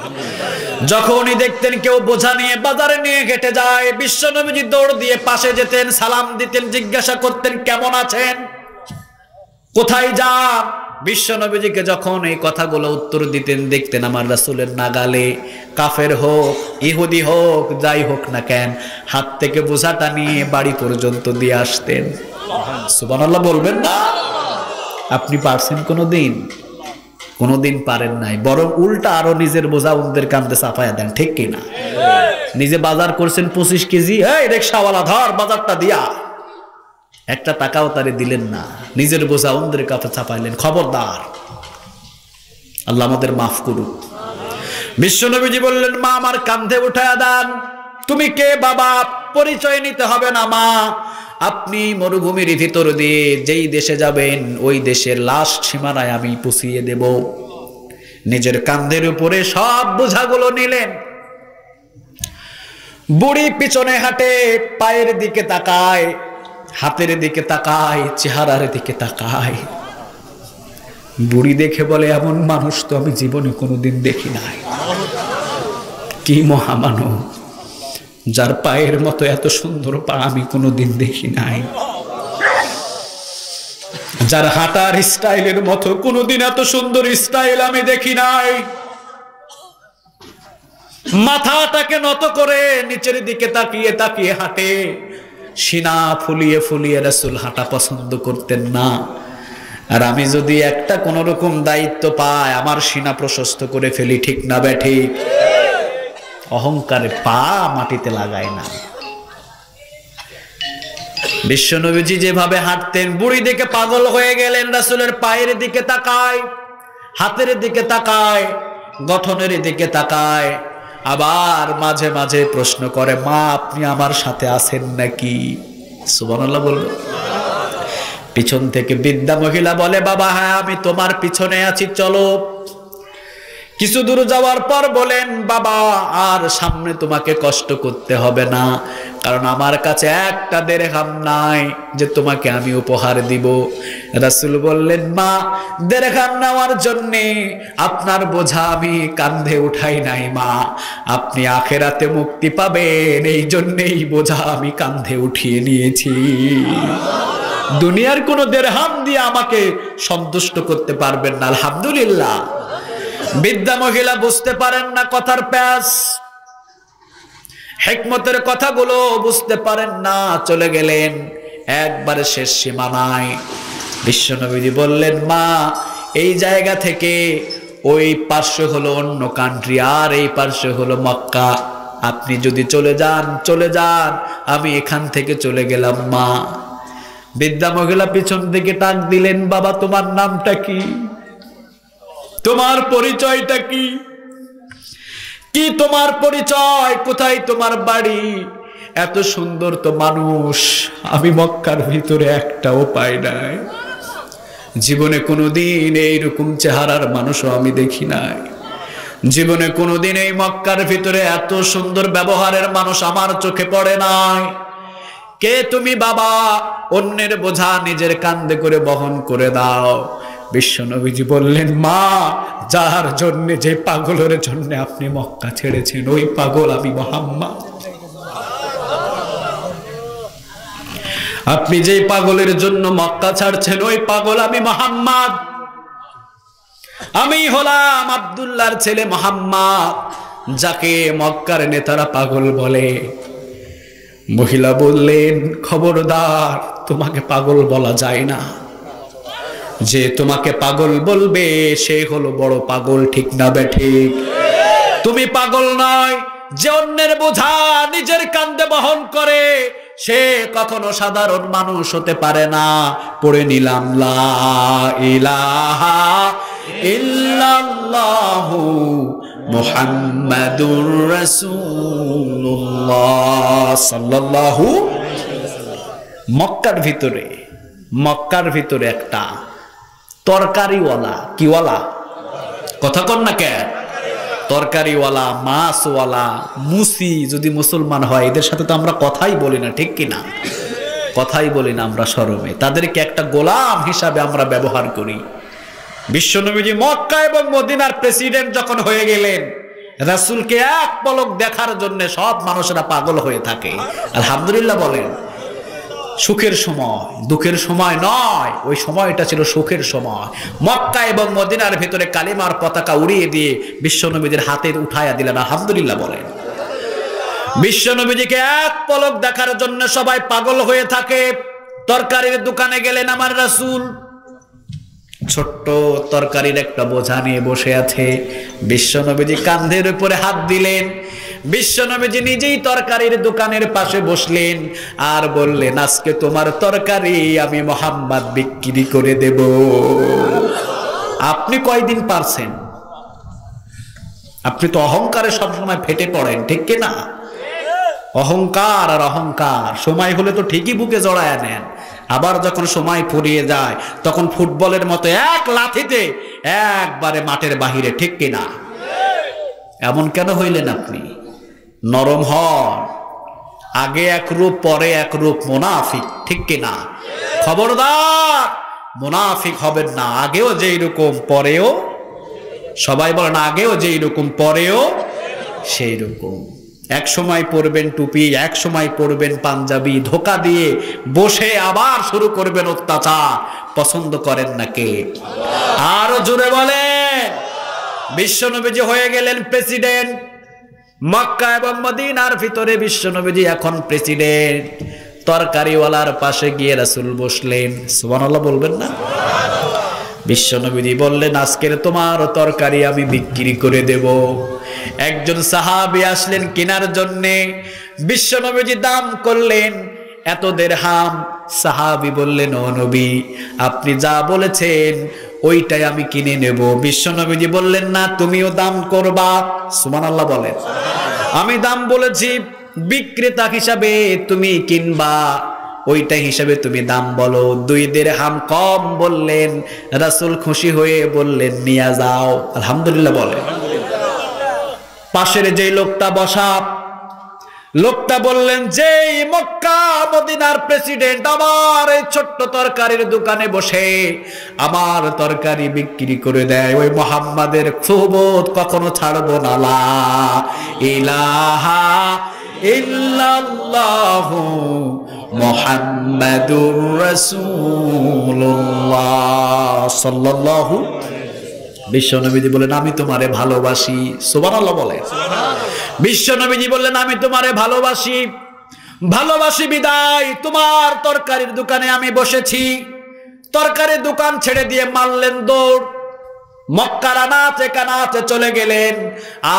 যখনই দেখতেন কেউ বোঝা নিয়ে বাজারে নিয়ে হেঁটে যায়, বিশ্বনবীজি দৌড় দিয়ে পাশে যেতেন, সালাম দিতেন, জিজ্ঞাসা করতেন কেমন আছেন, কোথায় যান। বিশ্বনবীজিকে যখন এই কথাগুলো উত্তর দিতেন, দেখতেন আমার রাসূলের নাগালে কাফের হোক ইহুদি হোক যাই হোক না কেন, হাত থেকে বোঝাটা নিয়ে বাড়ি পর্যন্ত দিয়ে আসতেন। সুবহানাল্লাহ বলবেন না? আপনি পারছেন কোনোদিন পারেন নাই, বরং উল্টা আরো নিজের বোঝা অন্যদের কাঁধে চাপায়া দেন, ঠিক কিনা? নিজে বাজার করছেন 25 কেজি, এই রিকশাওয়ালা ধর বাজারটা দিয়া, একটা টাকাও তারে দিলেন না, নিজের বোঝা অন্যদের কাঁধে চাপাইলেন। খবরদার, আল্লাহ আমাদের মাফ করুক। বিশ্বনবীজি বললেন, মা আমার কাঁধে উঠায়া দেন। তুমি কে বাবা? পরিচয় নিতে হবে না মা, আপনি মরুভূমির ভিতর দিয়ে যেই দেশে যাবেন ওই দেশের লাস্ট সীমানায় আমি পৌঁছিয়ে দেব। নিজের কাঁধের উপরে সব বোঝাগুলো নিলেন। বুড়ি পিছনে হাঁটে, পায়ের দিকে তাকায়, হাতের দিকে তাকায়, চেহারার দিকে তাকায়। বুড়ি দেখে বলে, এমন মানুষ তো আমি জীবনে কোনোদিন দেখি নাই। কি মহামানব, যার পায়ের মতো এত সুন্দর পা আমি কোনোদিন দেখি নাই, যার হাঁটার স্টাইলের মতো কোনোদিন এত সুন্দর স্টাইল আমি দেখি নাই। মাথাটাকে নত করে নিচের দিকে তাকিয়ে তাকিয়ে হাঁটে, সিনা ফুলিয়ে ফুলিয়ে রাসূল হাঁটা পছন্দ করতেন না। আর আমি যদি একটা কোন রকম দায়িত্ব পাই, আমার সিনা প্রশস্ত করে ফেলি, ঠিক না ব্যাঠিক? অহংকারে পা মাটিতে লাগায় না। বিশ্বনবীজি যেভাবে হাঁটতেন, বুড়ি দেখে পাগল হয়ে গেলেন। রাসূলের পায়ের দিকে তাকায়, হাতের দিকে তাকায়, গঠনের দিকে তাকায়, আবার মাঝে মাঝে প্রশ্ন করে, মা আপনি আমার সাথে আছেন নাকি? সুবহানাল্লাহ বলবেন। পিছন থেকে বৃদ্ধা মহিলা বলে, বাবা হ্যাঁ আমি তোমার পিছনে আছি, চলো। কিছু দূর যাওয়ার পর বলেন, বাবা আর সামনে তোমাকে কষ্ট করতে হবে না, কারণ আমার কাছে একটা দিরহাম নাই যে তোমাকে আমি উপহার দিব। রাসূল বললেন, মা দিরহাম নেওয়ার জন্য আপনার বোঝা আমি কাঁধে উঠাই নাই মা, আপনি আখিরাতে মুক্তি পাবেন এই জন্যই বোঝা আমি কাঁধে উঠিয়ে নিয়েছি। দুনিয়ার কোনো দিরহাম দিয়ে আমাকে সন্তুষ্ট করতে পারবেন না। আলহামদুলিল্লাহ। বৃদ্ধা মহিলা বুঝতে পারেন না কথার প্যাঁচ, হিকমতের কথাগুলো বুঝতে পারেন না, চলে গেলেন একবারে শেষ সীমানায়। বিশ্বনবীজি বললেন, মা এই জায়গা থেকে ওই পার্শ্ব হলো অন্য কান্ট্রি, আর এই পার্শ্ব হলো মক্কা, আপনি যদি চলে যান, আমি এখান থেকে চলে গেলাম মা। বৃদ্ধা মহিলা পিছন থেকে টাক দিলেন, বাবা তোমার নামটা কি, তোমার পরিচয়টা কি, কি তোমার পরিচয়, কোথায় তোমার বাড়ি? এত সুন্দর তো মানুষ আমি মক্কার ভিতরে একটাও পাই নাই। জীবনে কোনোদিন এইরকম চেহারার মানুষও আমি দেখি নাই। জীবনে কোনোদিন এই মক্কার ভিতরে এত সুন্দর ব্যবহারের মানুষ আমার চোখে পড়ে নাই। কে তুমি বাবা? অন্যের বোঝা নিজের কাঁধে করে বহন করে দাও। বিশ্বনবীজি বললেন, মা, যার জন্য, যে পাগলের জন্য আপনি মক্কা ছেড়েছেন, ওই পাগল আমি মুহাম্মদ। আপনি যে পাগলের জন্য মক্কা ছাড়ছেন, ওই পাগল আমি মুহাম্মদ। আমি হলাম আব্দুল্লাহর ছেলে মুহাম্মদ, যাকে মক্কার নেতারা পাগল বলে। মহিলা বললেন, খবরদার, তোমাকে পাগল বলা যায় না। যে তোমাকে পাগল বলবে সে হলো বড় পাগল, ঠিক না বেঠিক? তুমি পাগল নয়। যে অন্যের বোঝা নিজের কাঁধে বহন করে সে কখনো সাধারণ মানুষ হতে পারে না। পড়ে নিলাম, লা ইলাহা ইল্লাল্লাহু মুহাম্মাদুর রাসূলুল্লাহ সাল্লাল্লাহু। মক্কার ভিতরে একটা তরকারিওয়ালা, কিওয়ালা, কথা কন না কে? তরকারিওয়ালা, মাছওয়ালা, মুসি যদি মুসলমান হয়, এদের সাথে তো আমরা কথাই বলি না, ঠিক কিনা? কথাই বলি না আমরা শরমে। তাদেরকে একটা গোলাম হিসাবে আমরা ব্যবহার করি। বিশ্বনবীজি মক্কা এবং মদিনার প্রেসিডেন্ট যখন হয়ে গেলেন, রাসূলকে এক পলক দেখার জন্য সব মানুষেরা পাগল হয়ে থাকে। আলহামদুলিল্লাহ বলেন। সুখের সময়, দুঃখের সময় নয়, ওই সময়টা ছিল সুখের সময়। মক্কা এবং মদিনার ভিতরে কালিমার পতাকা উড়িয়ে দিয়ে বিশ্বনবীদের হাতে উঠায়া দিলেন। আলহামদুলিল্লাহ বলেন। বিশ্বনবীজিকে এক পলক দেখার জন্য সবাই পাগল হয়ে থাকে। তরকারির দোকানে গেলেন আমার রাসূল, ছোট্ট তরকারির একটা বোঝা নিয়ে বসে আছে। বিশ্বনবীজি কাঁধের উপরে হাত দিলেন। বিশ্বনবীজি নিজেই তরকারির দোকানের পাশে বসলেন আর বললেন, আজকে তোমার তরকারি আমি মুহাম্মদ বিক্রি করে দেব। আপনি কয়দিন পারছেন? আপনি তো অহংকারে সবসময় ফেটে পড়েন, ঠিক কিনা? অহংকার আর অহংকার, সময় হলে তো ঠিকই বুকে জড়ায় নেন, আবার যখন সময় ফুরিয়ে যায় তখন ফুটবলের মতো এক লাথিতে একবারে মাঠের বাহিরে, ঠিক কিনা? এমন কেন হইলেন আপনি? নরম হন। আগে এক রূপ পরে এক রূপ, মুনাফিক, ঠিক কিনা? খবরদার, মুনাফিক হবেন না। আগেও যেই রকম পরেও, সবাই বলেন, আগেও যেই রকম পরেও সেই রকম। এক সময় পরবেন টুপি, এক সময় পরবেন পাঞ্জাবি, ধোকা দিয়ে বসে আবার শুরু করবেন অত্যাচার। পছন্দ করেন না কে? আরো জোরে বলেন। বিশ্বনবীজি হয়ে গেলেন প্রেসিডেন্ট। মক্কা এবং মদিনার ভিতরে বিশ্বনবীজি এখন প্রেসিডেন্ট। তরকারিওয়ালার পাশে গিয়ে রাসূল বসলেন। সুবহানাল্লাহ বলবেন না? বিশ্বনবীজি বললেন, আজকের তোমার তরকারি আমি বিক্রি করে দেব। একজন সাহাবী আসলেন কেনার জন্যে। বিশ্বনবীজি দাম করলেন এত দিরহাম। সাহাবী বললেন, ও নবী, আপনি যা বলেছেন ওইটাই আমি কিনে নেব। বিশ্বনবীজি বললেন, না, তুমিও দাম করবা। সুবহানাল্লাহ বলেন। আমি দাম বলেছি, বিক্রেতা হিসাবে তুমি কিনবা, ওইটা হিসাবে তুমি দাম বলো। 2 দিরহাম কম বললেন। রাসূল খুশি হয়ে বললেন, নিয়ে যাও। আলহামদুলিল্লাহ বলেন। পাশের যেই লোকটা বসা, লোকটা বললেন, যেই মক্কা মদিনার প্রেসিডেন্ট আমার এই ছোট্ট তরকারির দোকানে বসে আমার তরকারি বিক্রি করে দেয়, ওই মুহাম্মাদের সুবত কখনো ছাড়বো না। লা ইলাহা ইল্লাল্লাহু মুহাম্মাদুর রাসূলুল্লাহ সাল্লাল্লাহু। বিশ্বনবীজি বলেন, আমি তোমারে ভালোবাসি। সুবহানাল্লাহ বলেন। বিশ্বনবীজি বললেন, আমি তোমারে ভালোবাসি, ভালোবাসি বিদায় তোমার তরকারির দোকানে আমি বসেছি। তরকারির দোকান ছেড়ে দিয়ে মারলেন দৌড়। মক্কার আনাচে কানাচে চলে গেলেন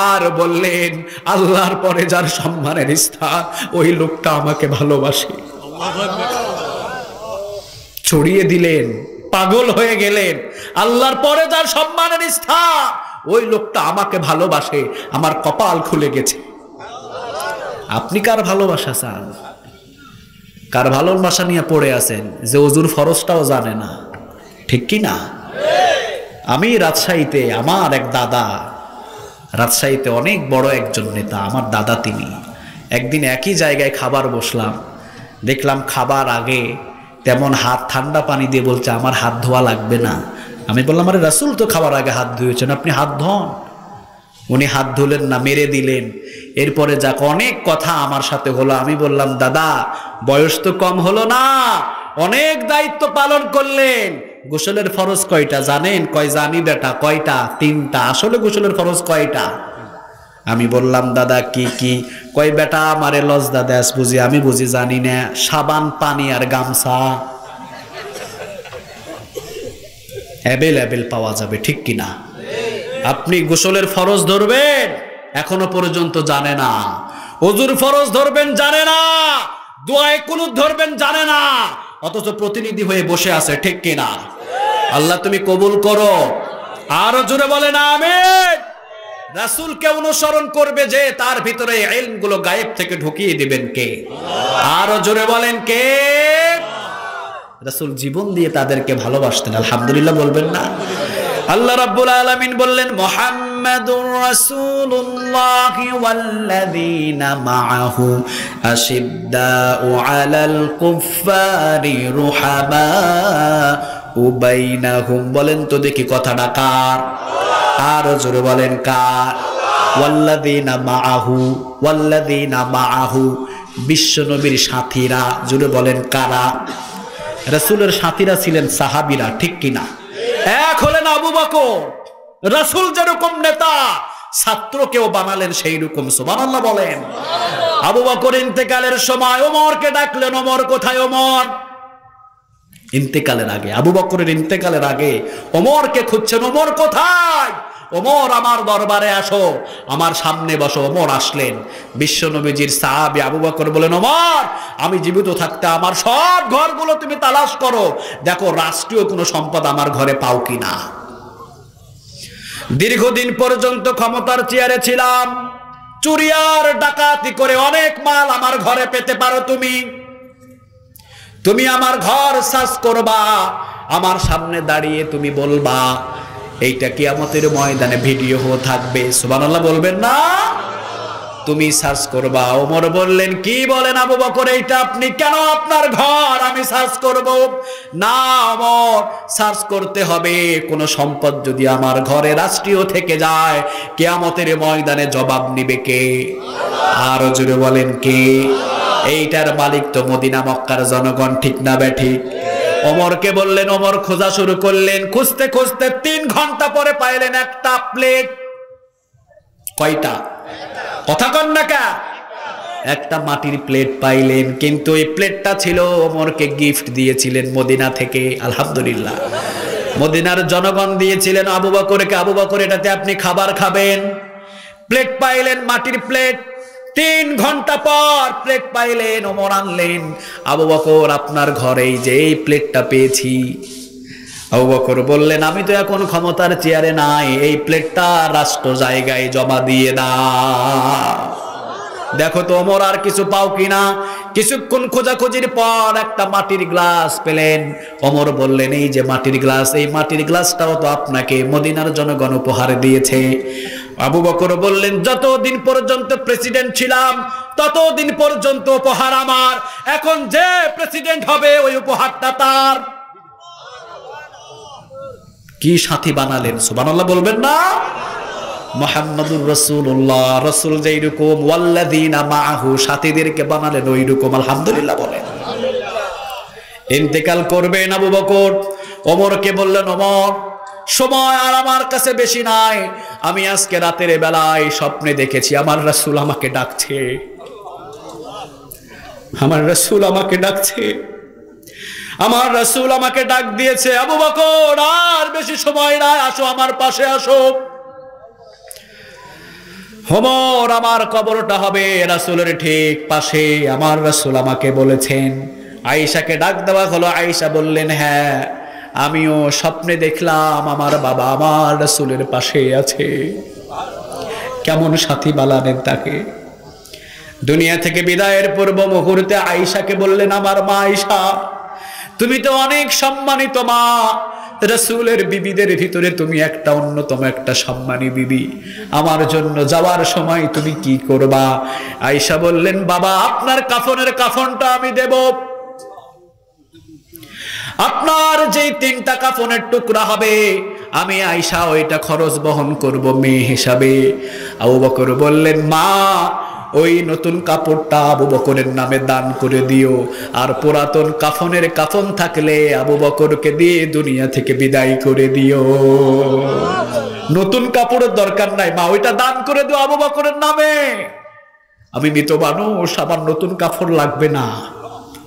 আর বললেন, আল্লাহর পরে যার সম্মানের স্থান, ওই লোকটা আমাকে ভালোবাসে। ছড়িয়ে দিলেন, পাগল হয়ে গেলেন। আল্লাহর পরে যার সম্মানের স্থান, ওই লোকটা আমাকে ভালোবাসে। আমার কপাল খুলে গেছে। আপনি কার ভালোবাসা চান? কার ভালোবাসা নিয়ে পড়ে আছেন যে ওজুর ফরজটাও জানে না, ঠিক কি না? আমি রাজশাহীতে, আমার এক দাদা রাজশাহীতে অনেক বড় একজন নেতা, আমার দাদা তিনি। একদিন একই জায়গায় খাবার বসলাম, দেখলাম খাবার আগে তেমন হাত ঠান্ডা পানি দিয়ে বলছে আমার হাত ধোয়া লাগবে না। আমি বললাম আরে রাসূল তো খাবার আগে হাত ধুয়েছেন, আপনি হাত ধোন। উনি হাত ধুলেন না, মেরে দিলেন। এরপরে যাক অনেক কথা আমার সাথে হলো। আমি বললাম দাদা বয়স তো কম হলো না, অনেক দায়িত্ব পালন করলেন। গোসলের ফরজ কয়টা জানেন? কয় জানি বেটা। কয়টা? 3টা। আসলে গোসলের ফরজ কয়টা? আমি বললাম দাদা কি কি? কয় বেটা আমারে লজ্জা দেস বুঝি? আমি বুঝি জানি না। সাবান, পানি আর গামছা অ্যাভেলেবেল পাওয়া যাবে, ঠিক কিনা? আপনি গোসলের ফরজ ধরবেন এখনো পর্যন্ত জানে না, ওযুর ফরজ ধরবেন জানে না, দোয়ায়ে কুনুত ধরবেন জানে না, অথচ প্রতিনিধি হয়ে বসে আছে, ঠিক কিনা? আল্লাহ তুমি কবুল করো। আরো জোরে বলেন আমিন। রাসূলকে অনুসরণ করবে যে, তার ভিতরে ইলমগুলো গায়েব থেকে ঢুকিয়ে দিবেন কে? আরো জোরে বলেন কে? রাসূল জীবন দিয়ে তাদেরকে ভালোবাসতেন। আলহামদুলিল্লাহ বলবেন না? আল্লাহ রাব্বুল আলামিন বললেন মুহাম্মাদুর রাসূলুল্লাহ ওয়াল্লাযীনা মাআহু আশিদ্দাউ আলাল কুফফারি রুহামাউ বাইনাহুম। বলেন তো দেখি কথাটা কার? আর জোরে বলেন কার? ওয়াল্লাযীনা মাআহু, ওয়াল্লাযীনা মাআহু বিশ্বনবীর সাথীরা। জোরে বলেন কারা? রাসূলের সাথীরা ছিলেন সাহাবীরা, ঠিক কিনা? এক হলেন আবু বকর। রাসূল যেরকম নেতা, ছাত্রকেও বানালেন সেই রকম। সুবহানাল্লাহ বলেন। আবু বকর ইন্তেকালের সময় ওমরকে ডাকলেন। ওমর কোথায়? ওমর ইন্তেকালের আগে, আবু বকরের ইন্তেকালের আগে ওমরকে খুঁজছেন। ওমর কোথায়? ওমর আমার দরবারে আসো, আমার সামনে বসো। ওমর আসলেন। বিশ্বনবীজির সাহাবী আবু বকর বলেন ওমর আমি জীবিত থাকতে আমার সব ঘরগুলো তুমি তালাশ করো, দেখো রাষ্ট্রীয় কোনো সম্পদ আমার ঘরে পাও কিনা। দীর্ঘদিন পর্যন্ত ক্ষমতার চেয়ারে ছিলাম, চুরি আর ডাকাতি করে অনেক মাল আমার ঘরে পেতে পারো তুমি। তুমি আমার ঘর সার্চ করবা, আমার সামনে দাঁড়িয়ে তুমি বলবা, এইটা কিয়ামতের ময়দানে ভিডিও থাকবে। সুবহানাল্লাহ বলবেন না? তুমি সার্চ করবা। ওমর বললেন কি বলেন আবু বকর, এইটা আপনি কেন? আপনার ঘর আমি সার্চ করব না? ওমর সার্চ করতে হবে। কোন সম্পদ যদি আমার ঘরে রাষ্ট্রীয় থেকে যায়, কিয়ামতের ময়দানে জবাব নিবে কে? আরো জোরে বলেন কে? এইটার মালিক তো মদিনা মক্কার জনগণ, ঠিক না বেঠিক? ওমরকে বললেন। ওমর খোঁজা শুরু করলেন। খুঁজতে খুঁজতে 3 ঘন্টা পরে পাইলেন একটা প্লেট। কয়টা? কথা কন না কা? একটা মাটির প্লেট পাইলেন, কিন্তু এই প্লেটটা ছিল ওমরকে গিফট দিয়েছিলেন মদিনা থেকে। আলহামদুলিল্লাহ, মদিনার জনগণ দিয়েছিলেন আবু বকরকে। আবু বকর এটাতে আপনি খাবার খাবেন। প্লেট পাইলেন, মাটির প্লেট। 3 ঘন্টা পর প্লেট পাইলেন। ওমর আনলেন। আবু বকর আপনার ঘরেই যে এই প্লেটটা পেয়েছি। আবু বকর বললেন আমি তো এখন ক্ষমতার চেয়ারে নাই, এই প্লেটটা রাষ্ট্র জায়গায় জমা দিয়ে দাও। দেখো তো ওমর আর কিছু পাও কিনা। কিছুক্ষণ খোঁজাখুঁজির পর একটা মাটির গ্লাস পেলেন। ওমর বললেন এই যে মাটির গ্লাস, এই মাটির গ্লাসটাও তো আপনাকে মদিনার জনগণ উপহার দিয়েছে। আবু বকর বললেন যতদিন পর্যন্ত প্রেসিডেন্ট ছিলাম ততদিন পর্যন্ত উপহার আমার, এখন যে প্রেসিডেন্ট হবে ওই উপহারটা তার। কি সাথী বানালেন! সুবহানাল্লাহ বলবেন না? মুহাম্মাদুর রাসূলুল্লাহ। রাসূল যেই রকম ওয়াল্লাযীনা মাআহু সাথীদেরকে বানালেন ওই রকম। আলহামদুলিল্লাহ বলেন। ইন্তেকাল করবেন আবু বকর। ওমরকে বললেন ওমর সময় আর আমার কাছে বেশি নাই, আমি আজকে রাতের বেলায় স্বপ্নে দেখেছি আমার রাসূল আমাকে ডাকছে, আমার রাসূল আমাকে ডাকছে, আমার রাসূল আমাকে ডাক দিয়েছে। আবু বকর আর বেশি সময় নাই, আসো আমার পাশে আসো। ওমর আমার কবরটা হবে রাসূলের ঠিক পাশে, আমার রাসূল আমাকে বলেছেন। আয়েশাকে ডাক দেওয়া হলো। আয়েশা বললেন হ্যাঁ আমিও স্বপ্নে দেখলাম আমার বাবা আমার রাসূলের পাশে আছে। কেমন সাথী বানালেন তাকে। দুনিয়া থেকে বিদায়ের পূর্ব মুহূর্তে আয়েশাকে বললেন আমার মা আয়েশা তুমি তো অনেক সম্মানিত মা, রাসূলের বিবিদের ভিতরে তুমি একটা অন্যতম একটা সম্মানী বিবি, আমার জন্য যাওয়ার সময় তুমি কি করবা? আয়েশা বললেন, বাবা আপনার কাফনের কাফনটা আমি দেব, আপনার যেই 3টা কাফনের টুকরা হবে আমি আয়েশা ওইটা খরচ বহন করব মেয়ে হিসাবে। আবু বকর বললেন, মা ওই নতুন কাপড়টা আবু বকরের নামে দান করে দিও, আর পুরাতন কাফনের কাফন থাকলে আবু বকরকে দিয়ে দুনিয়া থেকে বিদায় করে দিও। নতুন কাপড়ের দরকার নাই মা, ওইটা দান করে দিও আবু বকরের নামে। আমি মৃত মানুষ, আমার নতুন কাপড় লাগবে না,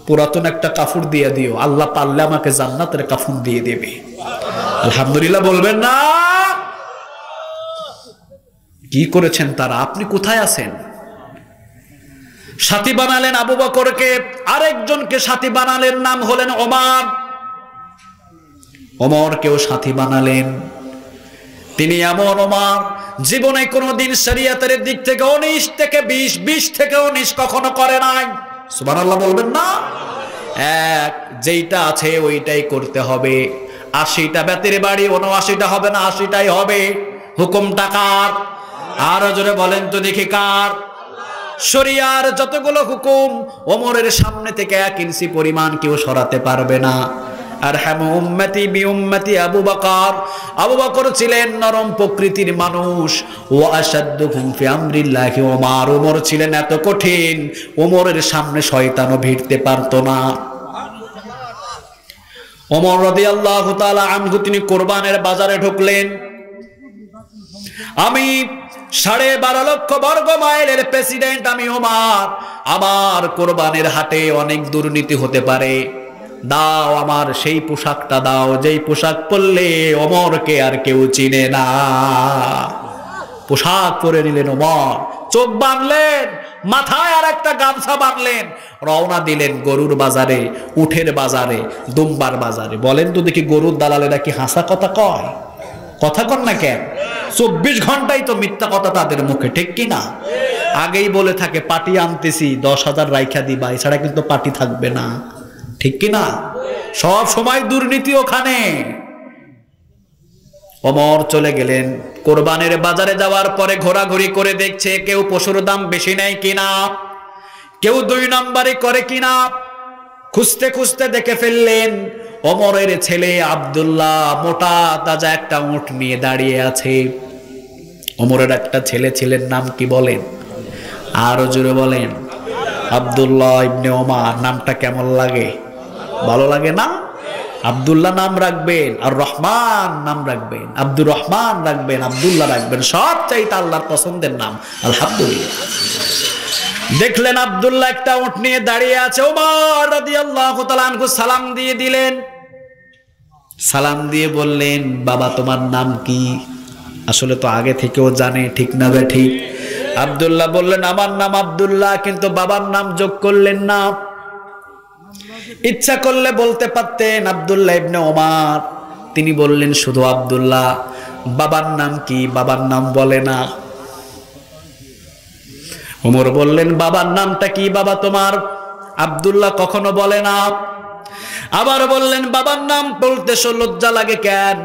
পুরাতন একটা কাপড় দিয়ে দিও, আল্লাহ পারলে আমাকে জান্নাতের কাফন দিয়ে দেবে। আলহামদুলিল্লাহ বলবেন না? কি করেছেন তারা? আপনি কোথায় আছেন? সাথী বানালেন আবু বকরকে, আরেকজনকে সাথী বানালেন, নাম হলেন ওমর। ওমরকেও সাথী বানালেন। তিনি এমন ওমর জীবনে কোনোদিন শরীয়তের দিক থেকে 19 থেকে 20, 20 থেকে 19 কখনো করে নাই। সুবহানাল্লাহ বলবেন না? যেইটা আছে ওইটাই করতে হবে। 80টা বেতের বাড়ি 79টা হবে না, 80টাই হবে। হুকুমটা কার? আরো জোরে বলেন তো দেখি কার? শরিয়ার যতগুলো হুকুম ওমরের সামনে থেকে 1 ইঞ্চি পরিমাণ কেউ সরাতে পারবে না। আর হামু উম্মতি বি উম্মতি আবু বকর, আবু বকর ছিলেন নরম প্রকৃতির মানুষ। ওয়া আশাদ্দুহুম ফি আমরিল্লাহি ওমর, ওমর ছিলেন এত কঠিন, ওমরের সামনে শয়তানও ভিড়তে পারতো না। ওমর রাদিয়াল্লাহু তাআলা আনহু তিনি কোরবানের বাজারে ঢুকলেন। আমি 12.5 লক্ষ বর্গ মাইলের প্রেসিডেন্ট, আমি ওমর, আমার কোরবানের হাটে অনেক দুর্নীতি হতে পারে, দাও আমার সেই পোশাকটা দাও যেই পোশাক পরলে ওমরকে আর কেউ চিনে না। পোশাক পরে নিলেন ওমর, চোখ বাঁধলেন, মাথায় আর একটা গামছা বাঁধলেন, রওনা দিলেন গরুর বাজারে, উঠের বাজারে, দুম্বার বাজারে। বলেন তো দেখি গরুর দালালেরা কি হাসা কথা কয়? কথা কন না কেন? 24 ঘন্টাই তো মিথ্যা কথা তাদের মুখে, ঠিক কিনা? আগেই বলে থাকে পাটি আনতেছি 10,000 রাইখা দিবা, এছাড়া কিন্তু পাটি থাকবে না, ঠিক কিনা? সব সময় দুর্নীতি ওখানে। ওমর চলে গেলেন কোরবানের বাজারে, যাওয়ার পরে ঘোরাঘুরি করে দেখছে কেউ পশুর দাম বেশি নেয় কিনা, কেউ 2 নম্বরে করে কিনা। খুঁজতে খুঁজতে দেখে ফেললেন ওমরের ছেলে আব্দুল্লাহ মোটা তাজা একটা উট নিয়ে দাঁড়িয়ে আছে। ওমরের একটা ছেলে ছিলেন, নাম কি বলেন? আরো জোরে বলেন। আব্দুল্লাহ ইবনে ওমর। নামটা কেমন লাগে? ভালো লাগে না? আব্দুল্লাহ নাম রাখবেন, আর রহমান নাম রাখবেন, আব্দুর রহমান রাখবেন, আব্দুল্লাহ রাখবেন, সব চাইতে আল্লাহর পছন্দের নাম। আলহামদুলিল্লাহ। দেখলেন আব্দুল্লাহ একটা উট নিয়ে দাঁড়িয়ে আছে। ওমর রাদিয়াল্লাহু তাআলা আনহু সালাম দিয়ে দিলেন। সালাম দিয়ে বললেন, বাবা তোমার নাম কি? আসলে তো আগে থেকেও জানে, ঠিক না বে ঠিক? আব্দুল্লাহ বললেন, আমার নাম আব্দুল্লাহ, কিন্তু বাবার নাম যোগ করলেন না। ইচ্ছা করলে বলতে পারতেন আব্দুল্লাহ ইবনে ওমর, তিনি বললেন শুধু আব্দুল্লাহ। বাবার নাম কি? বাবার নাম বলে না। ওমর বললেন, বাবার নামটা কি বাবা তোমার? আব্দুল্লাহ কখনো বলে না। আবার বললেন, বাবার নাম বলতে লজ্জা লাগে কেন?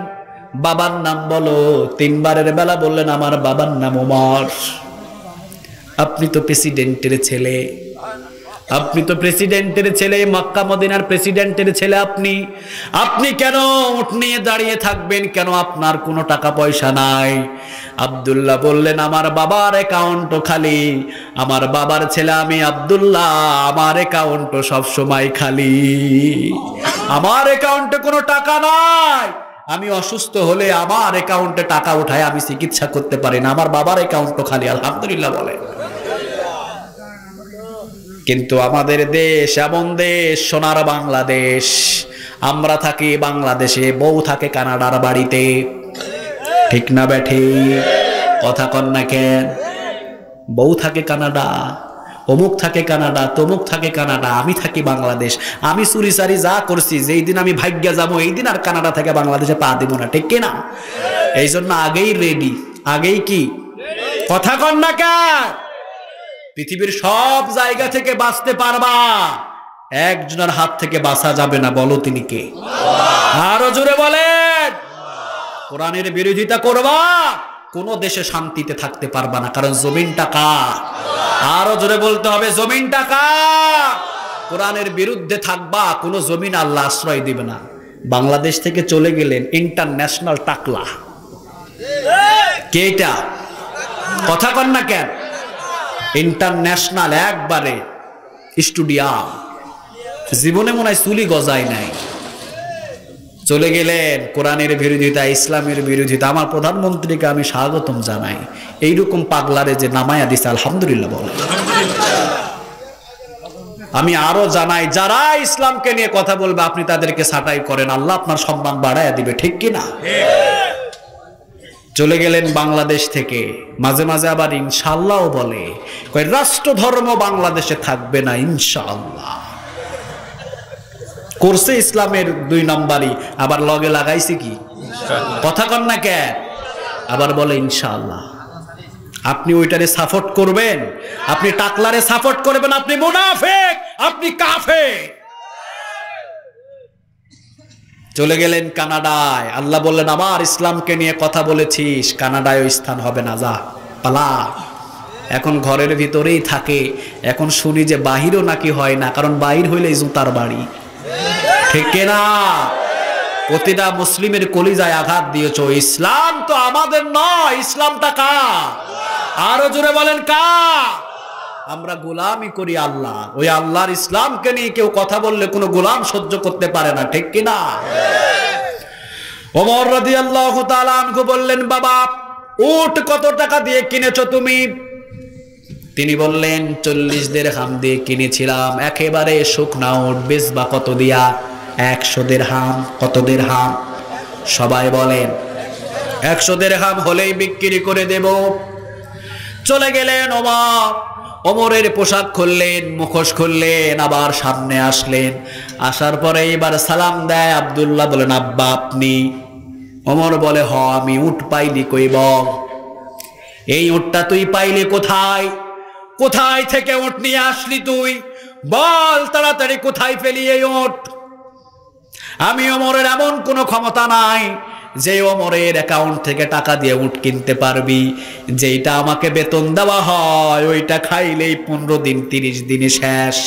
বাবার নাম বলো। 3 বারের বেলা বললেন, আমার বাবার নাম ওমর। আপনি তো প্রেসিডেন্টের ছেলে, আপনি তো প্রেসিডেন্টের ছেলে, মক্কা মদিনার প্রেসিডেন্টের ছেলে। আপনি কেন উট নিয়ে দাঁড়িয়ে থাকবেন? কেন আপনার কোনো টাকা পয়সা নাই? আব্দুল্লাহ বললেন, আমার বাবার অ্যাকাউন্টও খালি, আমার বাবার ছেলে আমি আব্দুল্লাহ, আমার অ্যাকাউন্টও সব সময় খালি, আমার অ্যাকাউন্টে কোনো টাকা নাই। আমি অসুস্থ হলে আমার অ্যাকাউন্টে টাকা উঠায় আমি চিকিৎসা করতে পারি না, আমার বাবার অ্যাকাউন্টও খালি। আলহামদুলিল্লাহ বলে। কিন্তু আমাদের দেশ এমন দেশ, সোনার বাংলাদেশ, আমরা থাকি বাংলাদেশে, বউ থাকে কানাডার বাড়িতে, ঠিক না বেঠি? কথা কন না কেন? বউ থাকে কানাডা, অমুক থাকে কানাডা, তমুক থাকে কানাডা, আমি থাকি বাংলাদেশ। আমি চুরি চারি যা করছি, যেই দিন আমি ভাগ্যে যাবো এই দিন আর কানাডা থেকে বাংলাদেশে পা দিব না, ঠিক কিনা? এই জন্য আগেই রেডি, আগেই কি? কথা কন না কেন? পৃথিবীর সব জায়গা থেকে বাঁচতে পারবা, একজনের হাত থেকে বাঁচা যাবে না। বলো তিনি কে? আরো জোরে বলেন। কোরআনের বিরোধিতা করবা, কোন দেশে শান্তিতে থাকতে পারবা না, কারণ জমিনটা কার? আরো জোরে বলতে হবে, জমিনটা কার? কোরআনের বিরুদ্ধে থাকবা, কোন জমিন আল্লাহ আশ্রয় দিবে না। বাংলাদেশ থেকে চলে গেলেন ইন্টারন্যাশনাল টাকলা। কে এটা? কথা কন না কেন? ইন্টারন্যাশনাল একবারে স্টুডিয়াম, জীবনে মনে হয় চুলি গজায় নাই। চলে গেলেন কোরআনের বিরোধিতা, ইসলামের বিরোধিতা। আমার প্রধানমন্ত্রীকে আমি স্বাগতম জানাই, এইরকম পাগলারে যে নামায়া দিছে, আলহামদুলিল্লাহ বলে। আমি আরো জানাই, যারা ইসলামকে নিয়ে কথা বলবে আপনি তাদেরকে ছাঁটাই করেন, আল্লাহ আপনার সম্মান বাড়াইয়া দিবে, ঠিক কিনা? চলে গেলেন বাংলাদেশ থেকে, মাঝে মাঝে আবার ইনশাআল্লাহ বলে, কয় রাষ্ট্র ধর্ম বাংলাদেশে থাকবে না ইনশাআল্লাহ। করছে ইসলামের 2 নম্বরই, আবার লগে লাগাইছে কি? কথা কন না কেন? আবার বলে ইনশাআল্লাহ। আপনি ওইটারে সাপোর্ট করবেন? আপনি টাকলারে সাপোর্ট করবেন? আপনি মুনাফিক, আপনি কাফের। চলে গেলেন কানাডায়, আল্লাহ বললেন আবার ইসলামকে নিয়ে কথা বলেছিস, কানাডায় স্থান হবে না, যা পালা। এখন ঘরের ভিতরেই থাকে, এখন শুনি যে বাহিরও নাকি হয় না, কারণ বাহির হইলে জুতার বাড়ি, ঠিক না? প্রতিটা মুসলিমের কলিজায় আঘাত দিয়েছো। ইসলাম তো আমাদের নয়, ইসলামটা কার? আরো জোরে বলেন কার? আমরা গোলামি করি আল্লাহ, ওই আল্লাহর ইসলামকে নিয়ে কেউ কথা বললে কোনো গোলাম সহ্য করতে পারে না, ঠিক কিনা? ওমর রাদিয়াল্লাহু তাআলা আনহু বললেন, বাবা উট কত টাকা দিয়ে কিনেছো তুমি? তিনি বললেন 40 দিরহাম দিয়ে কিনেছিলাম। একেবারে শুকনা উট, বেচবা কত দিয়া? 100 দিরহাম। কত দিরহাম? সবাই বলেন 100 দিরহাম হলেই বিক্রি করে দেব। চলে গেলেন ওমর, ওমরের পোশাক খুললেন, মুখোশ খুললেন, আবার সামনে আসলেন। আসার পরে এবার সালাম দেয়। আব্দুল্লাহ বলেন, আব্বা আপনি? ওমর বলে, হ আমি। উট পাইলি কই বল? এই উটটা তুই পাইলি কোথায়? কোথায় থেকে উট নিয়ে আসলি তুই? বল তাড়াতাড়ি, কোথায় পেলি এই উট? আমি ওমরের এমন কোনো ক্ষমতা নাই যে ওমরের অ্যাকাউন্ট থেকে টাকা দিয়ে উট কিনতে পারবি। যেটা আমাকে বেতন দেওয়া হয় ওইটা খাইলেই 15 দিন 30 দিনে শেষ,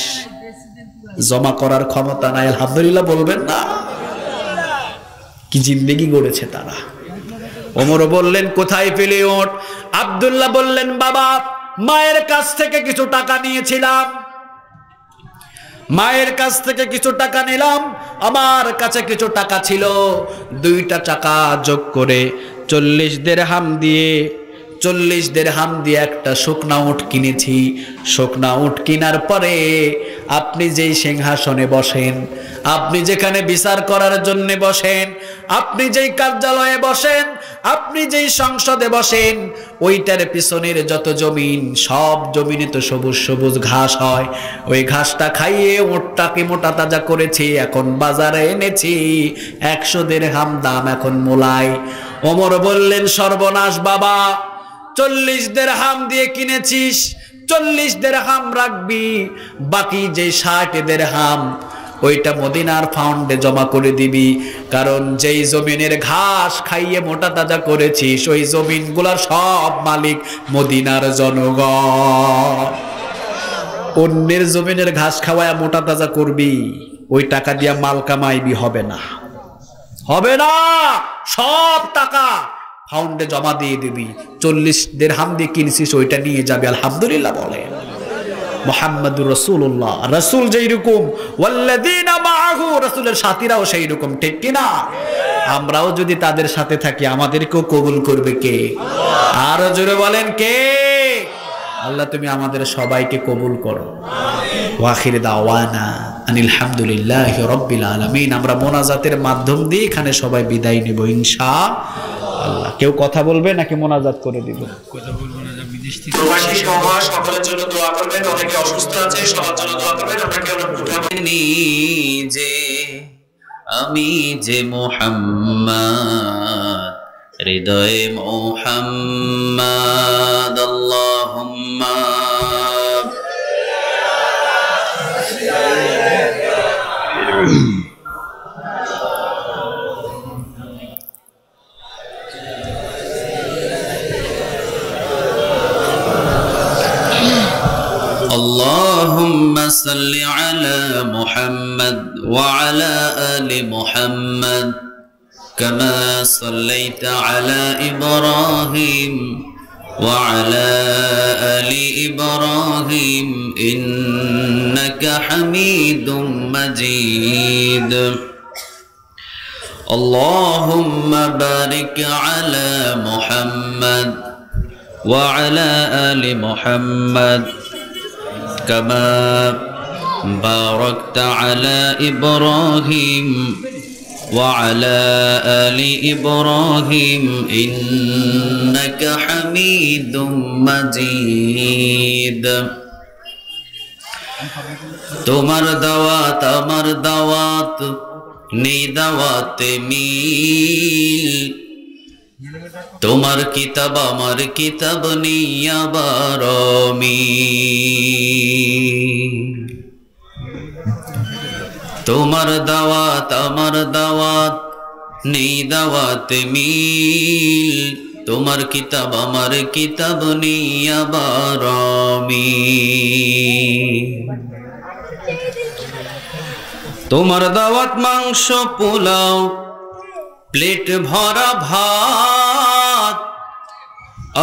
জমা করার ক্ষমতা নাই। আলহামদুলিল্লাহ বলবেন না? কি জিন্দেগি গড়েছে তারা। ওমর বললেন, কোথায় পেলে উট? আব্দুল্লাহ বললেন, বাবা মায়ের কাছ থেকে কিছু টাকা নিয়েছিলাম, মায়ের কাছ থেকে কিছু টাকা নিলাম, আমার কাছে কিছু টাকা ছিল, 2টা টাকা যোগ করে 40 দিরহাম দিয়ে 40 দিরহাম দিয়ে একটা শুকনা উট কিনেছি। শুকনা উট কেনার পরে আপনি যেই সিংহাসনে বসেন, আপনি যেখানে বিচার করার জন্য বসেন, আপনি যেই কার্যালয়ে বসেন, আপনি যেই সংসদে বসেন, ওইটার পিছনের যত জমিন, সব জমিনে তো সবুজ সবুজ ঘাস হয়। ওই ঘাসটা খাইয়ে উটটাকে মোটা তাজা করেছি, এখন বাজারে এনেছি, 100 দিরহাম দাম এখন মোলাই। ওমর বললেন, সর্বনাশ বাবা, 40 দিরহাম দিয়ে কিনেছিস, 40 দিরহাম রাখবি, বাকি যে 60 দিরহাম ওইটা মদিনার ফাউন্ডে জমা করে দিবি। কারণ যেই জমিনের ঘাস খাইয়ে মোটা তাজা করেছিস ওই জমিনগুলার সব মালিক মদিনার জনগণ। অন্যের জমিনের ঘাস খাওয়ায় মোটা তাজা করবি, ওই টাকা দিয়া মাল কামাইবি, হবে না, হবে না। সব টাকা ফাউন্ডে জমা দিয়ে দিবি। 40 দিরহাম দিয়ে কিনছিস ওইটা নিয়ে যাবে। আলহামদুলিল্লাহ বলে। মুহাম্মাদুর রাসূলুল্লাহ, রাসূল যেই রকম, ওয়াল্লাযীনা মাআহু, রাসূলের সাথীরাও সেই রকম, ঠিক কি না? আমরাও যদি তাদের সাথে থাকি আমাদেরকেও কবুল করবে কে? আর জোরে বলেন কে? আল্লাহ তুমি আমাদের সবাইকে কবুল করো। ওয়া আখির দাওয়ানা আনিল হামদুলিল্লাহি রাব্বিল আলামিন। আমরা মোনাজাতের মাধ্যম দিয়ে এখানে সবাই বিদায় নিব ইনশাআল্লাহ। কেউ কথা বলবে নাকি মোনাজাত করে দিব? কথা বলবো না, যা বিদেশ থেকে প্রবাসী সমাজ সকলের জন্য দোয়া করবেন। অনেকে অসুস্থ আছে, সবার জন্য দোয়া করবেন। আমরা কেউ যে আমি যে মুহাম্মদ, হৃদয়ে মুহাম্মদ, আল্লাহুম্মা
وعلى آل محمد كما صليت على إبراهيم وعلى آل إبراهيم إنك حميد مجيد اللهم بارك على محمد وعلى آل محمد كما باركت على إبراهيم وعلى آل إبراهيم إنك حميد مجيد তোমার দাওয়াত আমার দাওয়াত নেই দাওয়াতে মিল তোমার কিতাব আমার কিতাব নেই আবার মিল তোমার দাওয়াত আমার দাওয়াত নেই দাওয়াতে মিল তোমার কিতাব আমার কিতাব নেই আবার মিল তোমার দাওয়াত মাংস পোলাও প্লেট ভরা ভাত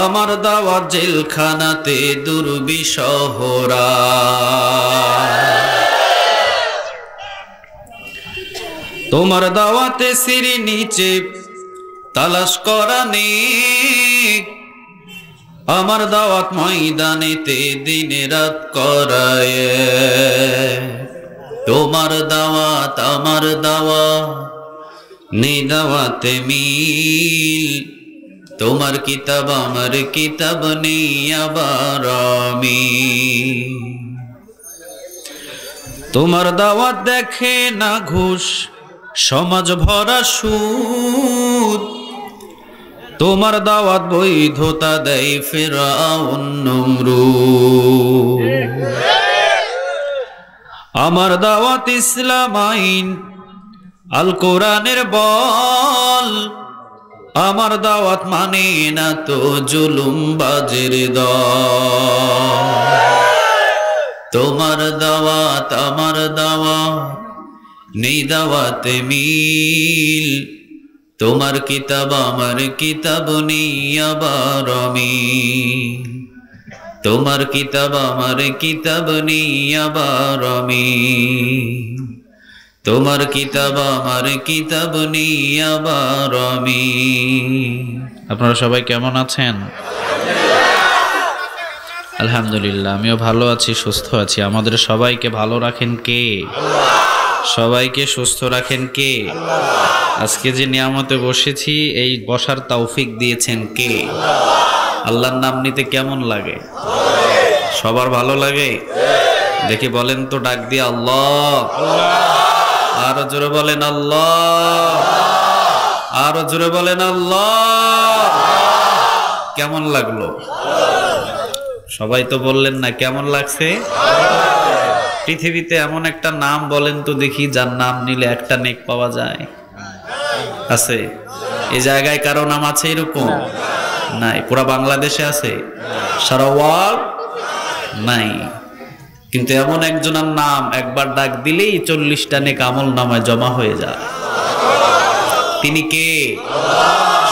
আমার দাওয়াত জেলখানাতে দুর্বিষহরা তোমার দাওয়াতে সিঁড়ি নিচে তালাশ করা নেক আমার দাওয়াত ময়দানেতে দিনে রাত করায় তোমার দাওয়াত আমার দাওয়াত নেই দাওয়াতে মিল তোমার কিতাব আমার কিতাব নেই আবার মিল তোমার দাওয়াত দেখে না ঘুষ সমাজ ভরা সুদ তোমার দাওয়াত বৈধতা দেয় ফিরআউন নমরুদ আমার দাওয়াত ইসলাম আইন আল কোরআনের বল আমার দাওয়াত মানে না তো জুলুম বাজের দল তোমার দাওয়াত আমার দাওয়াত নেই দাওয়াতে মিল তোমার কিতাব আমার কিতাব নেই আবার মিল তোমার কিতাব আমার কিতাব নেই আবার মিল তোমার কিতাব আমার কিতাব নেই আবার মিল আপনারা সবাই কেমন আছেন? আলহামদুলিল্লাহ, আমিও ভালো আছি, সুস্থ আছি। আমাদের সবাইকে ভালো রাখেন কে? সবাইকে সুস্থ রাখেন কে? আজকে যে নিয়ামতে বসেছি এই বসার তৌফিক দিয়েছেন কে? আল্লাহর নাম নিতে কেমন লাগে? সবার ভালো লাগে? দেখি বলেন তো, ডাক দিয়ে আল্লাহ। আরো জোরে বলেন আল্লাহ। আরো জোরে বলেন আল্লাহ। কেমন লাগলো? সবাই তো বললেন না কেমন লাগছে। পৃথিবীতে এমন একটা নাম বলেন তো দেখি যার নাম নিলে একটা নেক পাওয়া যায়? আছে? এই জায়গায় কারো নাম আছে এরকম? নাই। পুরা বাংলাদেশে আছে? সারা ওয়ার্ল্ড নাই। কিন্তু এমন একজনের নাম একবার ডাক দিলেই 40টা নেক আমল নামায় জমা হয়ে যায়। তিনি কে?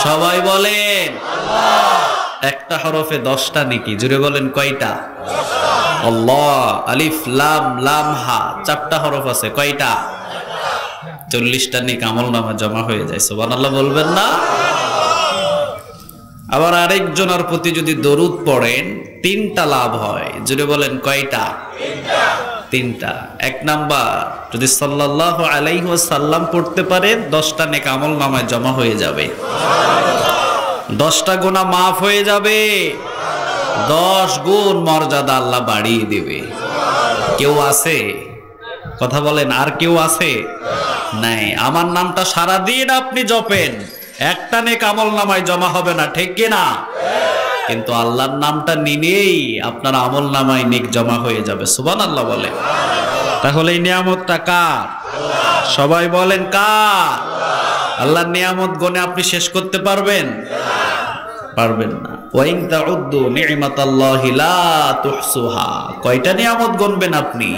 সবাই বলেন। একটা হরফে 10টা নেকি। জুড়ে বলেন কয়টা? আল্লাহ। আলিফ লাম লাম হা 4টা হরফ আছে। কয়টা? 40টা নেক আমল নামায় জমা হয়ে যায়। সুবহানাল্লাহ বলবেন না? আবার আরেকজনের প্রতি যদি দরুদ পড়েন 3টা লাভ হয়। জুড়ে বলেন কয়টা? 3টা। 1 নাম্বার, যদি সাল্লাল্লাহু আলাইহি ওয়াসাল্লাম পড়তে পারেন 10টা নেক আমল নামায় জমা হয়ে যাবে। 10টা গুনাহ মাফ হয়ে যাবে। 10 গুণ মর্যাদা আল্লাহ বাড়িয়ে দেবে। কেউ আছে? কথা বলেন, আর কেউ আছে? নাই। আমার নামটা সারাদিন আপনি জপেন, একটা নেক আমল নামায় জমা হবে না, ঠিক কিনা? কিন্তু আল্লাহর নামটা নিলেই আপনার আমল নামায় নেক জমা হয়ে যাবে। সুবহানাল্লাহ বলে। তাহলে এই নিয়ামতটা কার? সবাই বলেন কার? আল্লাহর নিয়ামত গনে আপনি শেষ করতে পারবেন? পারবেন না। ওয়া ইন তাউদ্দু নি'মাতাল্লাহি লা তুহসুহা। কয়টা নিয়ামত গণবেন আপনি?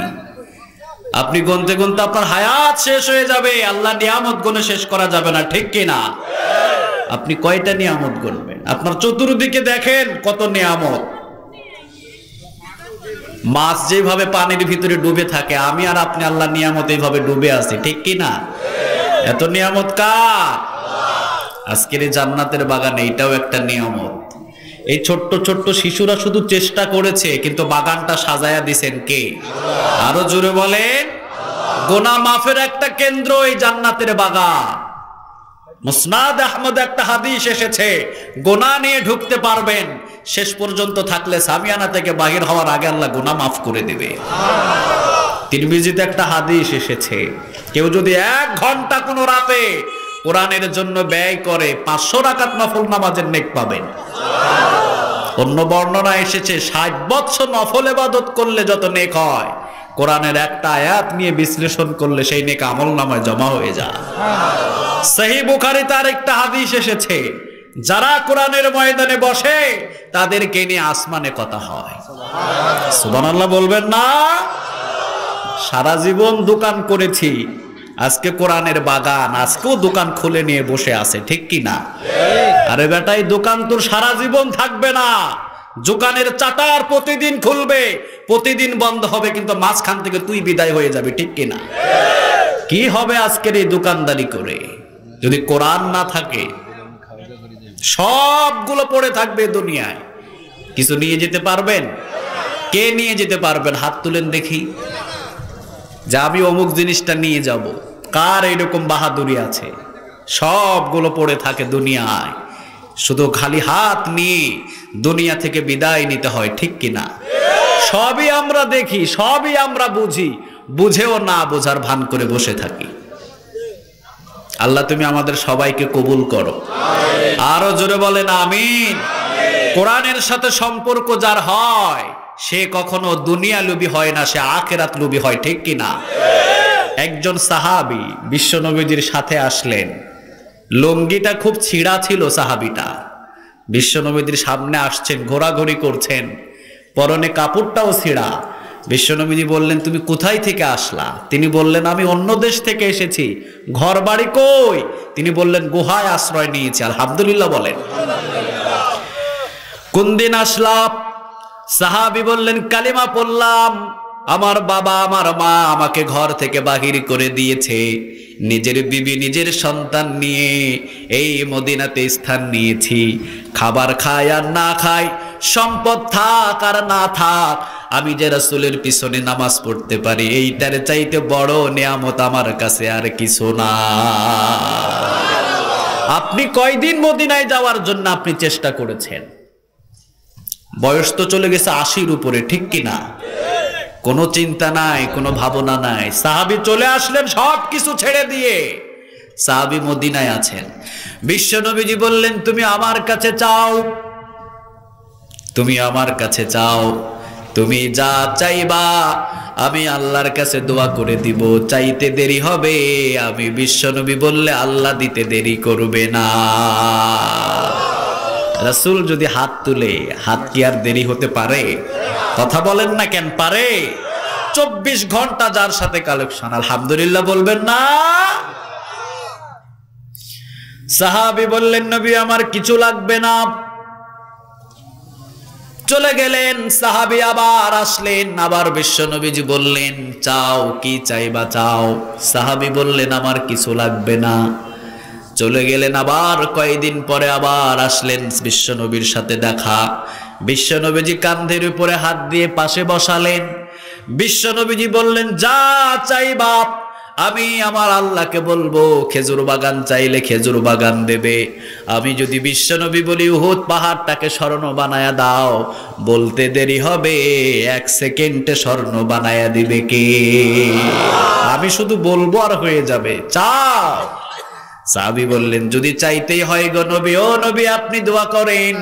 আপনি গুনতে গুনতে আপনার হায়াত শেষ হয়ে যাবে, আল্লাহ নিয়ামত গুনে শেষ করা যাবে না, ঠিক কিনা? আপনি কয়টা নিয়ামত গুনবেন? আপনার চতুর্দিকে দেখেন কত নিয়ামত। মাছ যেভাবে পানির ভিতরে ডুবে থাকে, আমি আর আপনি আল্লাহ নিয়ামত এইভাবে ডুবে আছি, ঠিক কিনা? এত নিয়ামত কার? আজকের এই জান্নাতের বাগানে এটাও একটা নিয়ামত। এই ছোট্ট ছোট্ট শিশুরা শুধু চেষ্টা করেছে, কিন্তু বাগানটা সাজায়া দিছেন কে? আরো জোরে বলেন। গুনাহ মাফের একটা কেন্দ্র এই জান্নাতের বাগান। মুসনাদ আহমদ একটা হাদিস এসেছে, গুনাহ নিয়ে ঢুকতে পারবেন, শেষ পর্যন্ত থাকলে সামিয়ানা থেকে বাহির হওয়ার আগে আল্লাহ গুনাহ মাফ করে দেবে। তিরমিজিতে একটা হাদিস এসেছে, কেউ যদি 1 ঘন্টা কোনো রাতে কোরআনের জন্য ব্যয় করে 500 রাকাত নফল নামাজের নেক পাবেন। অন্য বর্ণনা এসেছে 60 বছর নফল ইবাদত করলে যত নেক হয়, কোরআনের একটা আয়াত নিয়ে বিশ্লেষণ করলে সেই নেক আমলনামায় জমা হয়ে যায়। সহিহ বুখারীতে আরেকটা হাদিস এসেছে, যারা কোরআনের ময়দানে বসে তাদেরকে নিয়ে আসমানে কথা হয়। সুবহানাল্লাহ বলবেন না? সারা জীবন দোকান করেছি, আজকে কোরআনের বাগান, আজকেও দোকান খুলে নিয়ে বসে আছে, ঠিক কি না? আরে বেটাই, দোকান তোর সারা জীবন থাকবে না। দোকানের চাটার প্রতিদিন খুলবে, প্রতিদিন বন্ধ হবে, কিন্তু মাঝখান থেকে তুই বিদায় হয়ে যাবে, ঠিক কি না? কি হবে আজকের এই দোকানদারি করে যদি কোরআন না থাকে? সবগুলো পড়ে থাকবে দুনিয়ায়। কিছু নিয়ে যেতে পারবেন? কে নিয়ে যেতে পারবেন? হাত তুলেন দেখি, যে আমি অমুক জিনিসটা নিয়ে যাব। কার এরকম বাহাদুরি আছে? সবগুলো পড়ে থাকে দুনিয়ায়, শুধু খালি হাত নিয়ে দুনিয়া থেকে বিদায় নিতে হয়, ঠিক কিনা? সবই আমরা দেখি, সবই আমরা বুঝি, বুঝেও না বোঝার ভান করে বসে থাকি। আল্লাহ তুমি আমাদের সবাইকে কবুল করো। আরো জোরে বলেন আমিন। কোরআনের সাথে সম্পর্ক যার হয়, সে কখনো দুনিয়া লোভী হয় না, সে আখিরাত লোভী হয়, ঠিক কিনা? একজন সাহাবী বিশ্ব নবীজির সাথে আসলেন, লুঙ্গিটা খুব ছিঁড়া ছিল সাহাবীটা। বিশ্ব নবীজির সামনে আসছেন, ঘোরাঘুরি করছেন, পরনে কাপড়টাও ছিঁড়া। বিশ্ব নবীজি বললেন, তুমি কোথায় থেকে আসলা? তিনি বললেন, আমি অন্য দেশ থেকে এসেছি। ঘর বাড়ি কই? তিনি বললেন, গুহায় আশ্রয় নিয়েছি। আলহামদুলিল্লাহ বলেন। কোন দিন আসলাম? সাহাবী বললেন, কালিমা পড়লাম, আমার বাবা আমার মা আমাকে ঘর থেকে বাহির করে দিয়েছে, নিজের বিবি নিজের সন্তান নিয়ে এই মদিনাতে স্থান নিয়েছি। খাবার খাই আর না খাই, সম্পদ থাক আর না থাক, আমি যে রাসূলের পিছনে নামাজ পড়তে পারি, এইটার চাইতে বড় নিয়ামত আমার কাছে আর কিছু না। আপনি কয়দিন মদিনায় যাওয়ার জন্য আপনি চেষ্টা করেছেন? বয়স তো চলে গেছে 80-র উপরে, ঠিক কিনা? কোনো চিন্তা নাই, কোনো ভাবনা নাই। সাহাবী চলে আসলেন সব কিছু ছেড়ে দিয়ে। সাহাবী মদিনায় আছেন। বিশ্ব নবীজি বললেন, তুমি আমার কাছে চাও, তুমি আমার কাছে চাও, তুমি যা চাইবা আমি আল্লাহর কাছে দোয়া করে দিব, চাইতে দেরি হবে। আমি বিশ্ব নবী বললে আল্লাহ দিতে দেরি করবে না। রাসূল যদি হাত তুলে, হাত কি আর দেরি হতে পারে? কথা বলেন না কেন? পারে। 24 ঘন্টা যার সাথে কালেকশন, আলহামদুলিল্লাহ বলবেন না? সাহাবী বললেন, নবী আমার কিছু লাগবে না। চলে গেলেন। সাহাবী আবার আসলেন, আবার বিশ্ব নবীজি বললেন, চাও, কি চাইবা চাও? সাহাবী বললেন, আমার কিছু লাগবে না। চলে গেলেন। আবার কয়েকদিন পরে আবার আসলেন, বিশ্ব নবীর সাথে দেখা। বিশ্ব নবীজি কাঁধের উপরে হাত দিয়ে পাশে বসালেন। বিশ্ব নবীজি বললেন, যা চাইবা আমি আমার আল্লাহকে বলবো, খেজুর বাগান চাইলে খেজুর বাগান দেবে। আমি যদি বিশ্ব নবী বলি উহুদ পাহাড়টাকে স্বর্ণ বানায়া দাও, বলতে দেরি হবে, 1 সেকেন্ডে স্বর্ণ বানায়া দিবে কে? আমি শুধু বলবো আর হয়ে যাবে। চাও। সাহাবী বললেন, যদি চাইতেই হয় গো নবী, ও নবী আপনি দোয়া করেন,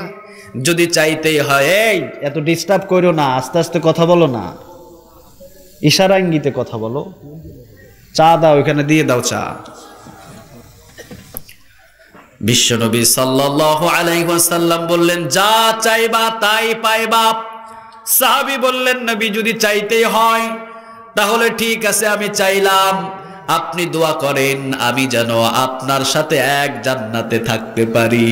যদি চাইতেই হয়। এই এত ডিস্টার্ব করো না, আস্তে আস্তে কথা বলো না, ইশারা ইঙ্গিতে কথা বলো। চা দাও, এখানে দিয়ে দাও চা। বিশ্বনবী সাল্লাল্লাহু আলাইহি ওয়াসাল্লাম বললেন, যা চাইবা তাই পাইবা। সাহাবী বললেন, নবী যদি চাইতেই হয় তাহলে ঠিক আছে, আমি চাইলাম আপনি দোয়া করেন আমি যেন আপনার সাথে এক জান্নাতে থাকতে পারি।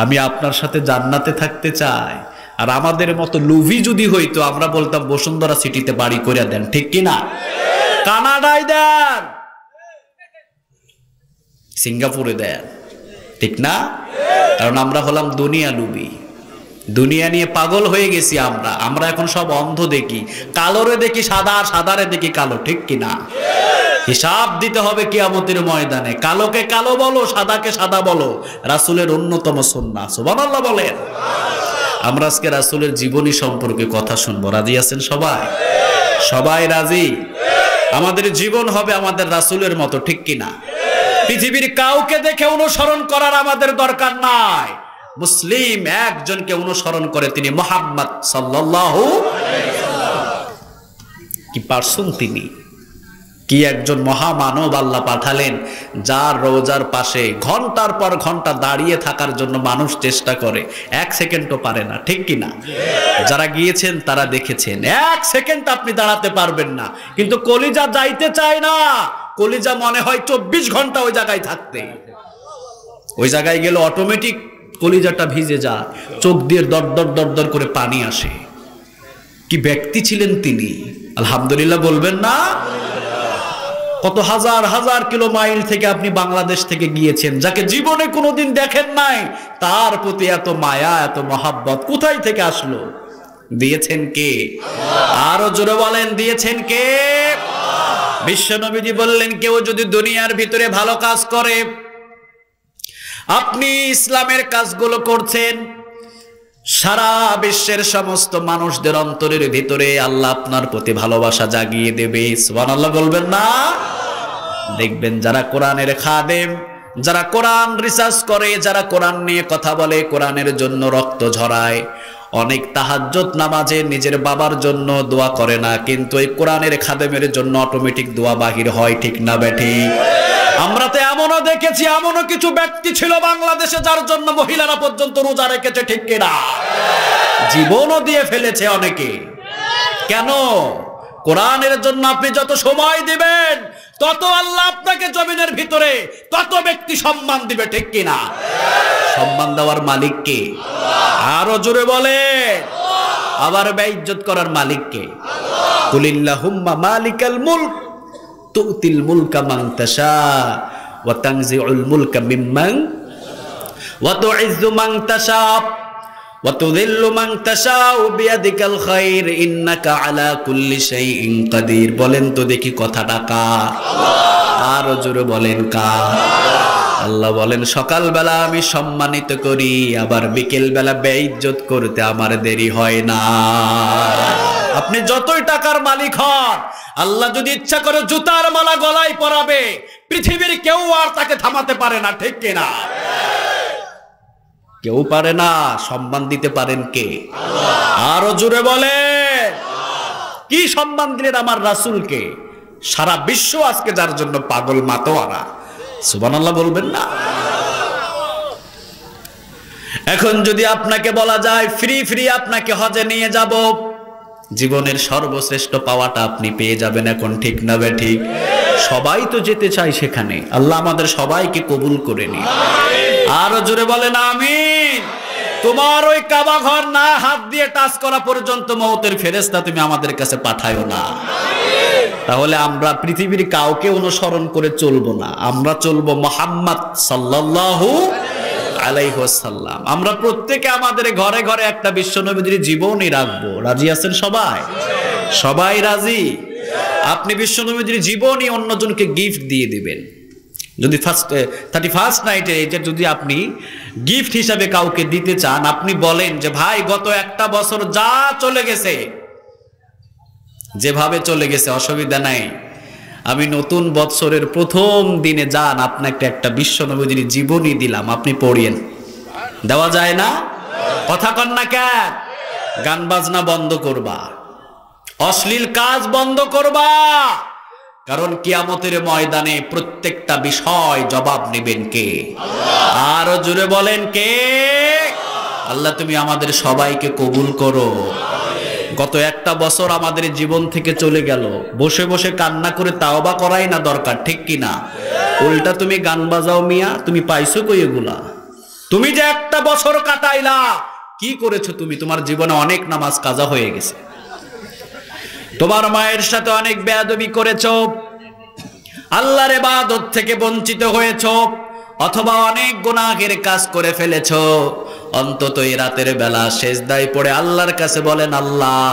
আমি আপনার সাথে জান্নাতে থাকতে চাই। আর আমাদের মতো লুভি যদি হইতো আমরা বলতাম বসুন্ধরা সিটিতে বাড়ি করে দেন, ঠিক কিনা? কানাডায় দেন, সিঙ্গাপুরে দেন, ঠিক না? কারণ আমরা হলাম দুনিয়া লুবি, দুনিয়া নিয়ে পাগল হয়ে গেছি আমরা। আমরা এখন সব অন্ধ দেখি, কালোরে দেখি সাদা, সাদারে দেখি কালো, ঠিক কিনা? হিসাব দিতে হবে কিয়ামতের ময়দানে। কালোকে কালো বলো, সাদাকে সাদা বলো, রাসূলের অন্যতম সুন্নাহ। সুবহানাল্লাহ বলেন। আমরা আজকে রাসূলের জীবনী সম্পর্কে কথা শুনবো। রাজি আছেন সবাই? সবাই রাজি? আমাদের জীবন হবে আমাদের রাসূলের মতো, ঠিক কিনা? পৃথিবীর কাউকে দেখে অনুসরণ করার আমাদের দরকার নাই। মুসলিম একজনকে অনুসরণ করে, তিনি মুহাম্মদ সাল্লাল্লাহু আলাইহি ওয়াসাল্লাম। কি পারসন তিনি, কি একজন মহামানব আল্লাহ পাঠালেন, যার রোজার পাশে ঘন্টার পর ঘন্টা দাঁড়িয়ে থাকার জন্য মানুষ চেষ্টা করে, এক সেকেন্ডও পারে না, ঠিক কিনা? যারা গিয়েছেন তারা দেখেছেন, এক সেকেন্ড আপনি দাঁড়াতে পারবেন না, কিন্তু কলিজা যাইতে চায় না। কলিজা মনে হয় 24 ঘন্টা ওই জায়গায় থাকতে। ওই জায়গায় গেলে অটোমেটিক কলিজাটা ভিজে যায়, চোখ দিয়ে দর দর দর দর করে পানি আসে। কি ব্যক্তি ছিলেন তিনি, আলহামদুলিল্লাহ বলবেন না? কত হাজার হাজার কিলো মাইল থেকে আপনি বাংলাদেশ থেকে গিয়েছেন, যাকে জীবনে কোনোদিন দেখেন নাই, তার প্রতি এত মায়া, এত মহাব্বত কোথায় থেকে আসলো? দিয়েছেন কে? আরো জোরে বলেন, দিয়েছেন কে? বিশ্ব নবীজি বললেন, কেউ যদি দুনিয়ার ভিতরে ভালো কাজ করে, আপনি ইসলামের কাজগুলো করছেন, সারা বিশ্বের সমস্ত মানুষদের অন্তরের ভিতরে আল্লাহ আপনার প্রতি ভালোবাসা জাগিয়ে দেবে। সুবহানাল্লাহ বলবেন না? দেখবেন যারা কোরআনের খাদেম, যারা কোরআন রিসার্চ করে, যারা কোরআন নিয়ে কথা বলে, কোরআনের জন্য রক্ত ঝরায়, অনেক তাহাজ্জুদ নামাজে নিজের বাবার জন্য দোয়া করে না, কিন্তু এই কোরআনের খাদেমের জন্য অটোমেটিক দোয়া বাহির হয়, ঠিক না বেঠিক? আমরা তো এমনও দেখেছি, এমনও কিছু ব্যক্তি ছিল বাংলাদেশে যার জন্য মহিলারা পর্যন্ত রোজা রেখেছে, ঠিক কিনা? জীবনও দিয়ে ফেলেছে অনেকে। কেন? কোরআনের জন্য আপনি যত সময় দিবেন, তত আল্লাহ আপনাকে জমিনের ভিতরে তত ব্যক্তি সম্মান দিবে, ঠিক কিনা? সম্মান দেওয়ার মালিক কে? আরো জোরে বলে। আবার বেইজ্জত করার মালিক কে? কুলিল্লাহুম্মা মালিকাল মুলক তুতিল মুলকা মান তাশা ওয়া তানজিউল মুলকা মিম্মান ওয়া তুইজ্জু মান তাশা ওয়া তুযিল্লু মান তাশা বিয়াদিকাল খায়র ইন্নাকা আলা কুল্লি শাইইন কাদির। বলেন তো দেখি কথাটা কার? আরো জোরে বলেন কার? আল্লাহ বলেন, সকালবেলা আমি সম্মানিত করি, আবার বিকেল বেলা বেইজ্জত করতে আমার দেরি হয় না। আপনি যতই টাকার মালিক হন, আল্লাহ যদি ইচ্ছা করে জুতার মালা গলায় পরাবে, পৃথিবীর কেউ আর তাকে থামাতে পারে না, ঠিক কিনা? কেউ পারে না। সম্মান দিতে পারেন কে? আরো জোরে বলে। কি সম্মান দিলেন আমার রাসূলকে? সারা বিশ্ব আজকে যার জন্য পাগল মাতোয়ারা। সুবহানাল্লাহ বলবেন না? এখন যদি আপনাকে বলা যায় ফ্রি ফ্রি আপনাকে হজে নিয়ে যাব, জীবনের সর্বশ্রেষ্ঠ পাওয়াটা আপনি পেয়ে যাবেন এখন, ঠিক না বেঠিক? সবাই তো যেতে চায় সেখানে। আল্লাহ আমাদের সবাইকে কবুল করে নিন। আরো জোরে বলেন আমিন। তোমার ওই কাবা ঘর না হাত দিয়ে টাচ করা পর্যন্ত মওতের ফেরেশতা তুমি আমাদের কাছে পাঠায়ো না। তাহলে আমরা পৃথিবীর কাউকে অনুসরণ করে চলবো না, আমরা চলবো মুহাম্মদ সাল্লাল্লাহু আলাইহি ওয়াসাল্লাম। আমরা প্রত্যেকে আমাদের ঘরে ঘরে একটা বিশ্ব নবীর জীবনই রাখবো। রাজি আছেন সবাই? সবাই রাজি? আপনি বিশ্ব নবীর জীবনই অন্যজনকে গিফট দিয়ে দিবেন। যদি 31st নাইটে এটা যদি আপনি গিফট হিসাবে কাউকে দিতে চান, আপনি বলেন যে ভাই গত একটা বছর যা চলে গেছে, যেভাবে চলে গেছে অসুবিধা নাই, আমি নতুন বৎসরের প্রথম দিনে যান আপনাকে একটা বিশ্ব নবীর জীবনী দিলাম, আপনি পড়িয়েন। দেওয়া যায় না? কথা কন না কেন? গান বাজনা বন্ধ করবা, অশ্লীল কাজ বন্ধ করবা, কারণ কিয়ামতের ময়দানে প্রত্যেকটা বিষয় জবাব নেবেন কে? আরো জোরে বলেন কে? আল্লাহ তুমি আমাদের সবাইকে কবুল করো। গত একটা বছর আমাদের জীবন থেকে চলে গেল, বসে বসে কান্না করে তাওবা করাই না দরকার, ঠিক কিনা? উল্টা তুমি গান বাজাও মিয়া, তুমি পাইছো কই এগুলা? তুমি যে একটা বছর কাটাইলা, কি করেছো তুমি? তোমার জীবনে অনেক নামাজ কাজা হয়ে গেছে, তোমার মায়ের সাথে অনেক বেয়াদবি করেছো, আল্লাহর ইবাদত থেকে বঞ্চিত হয়েছো, অথবা অনেক গুনাহের কাজ করে ফেলেছো। অন্তত এই রাতের বেলা সেজদায় পড়ে আল্লাহর কাছে বলেন, আল্লাহ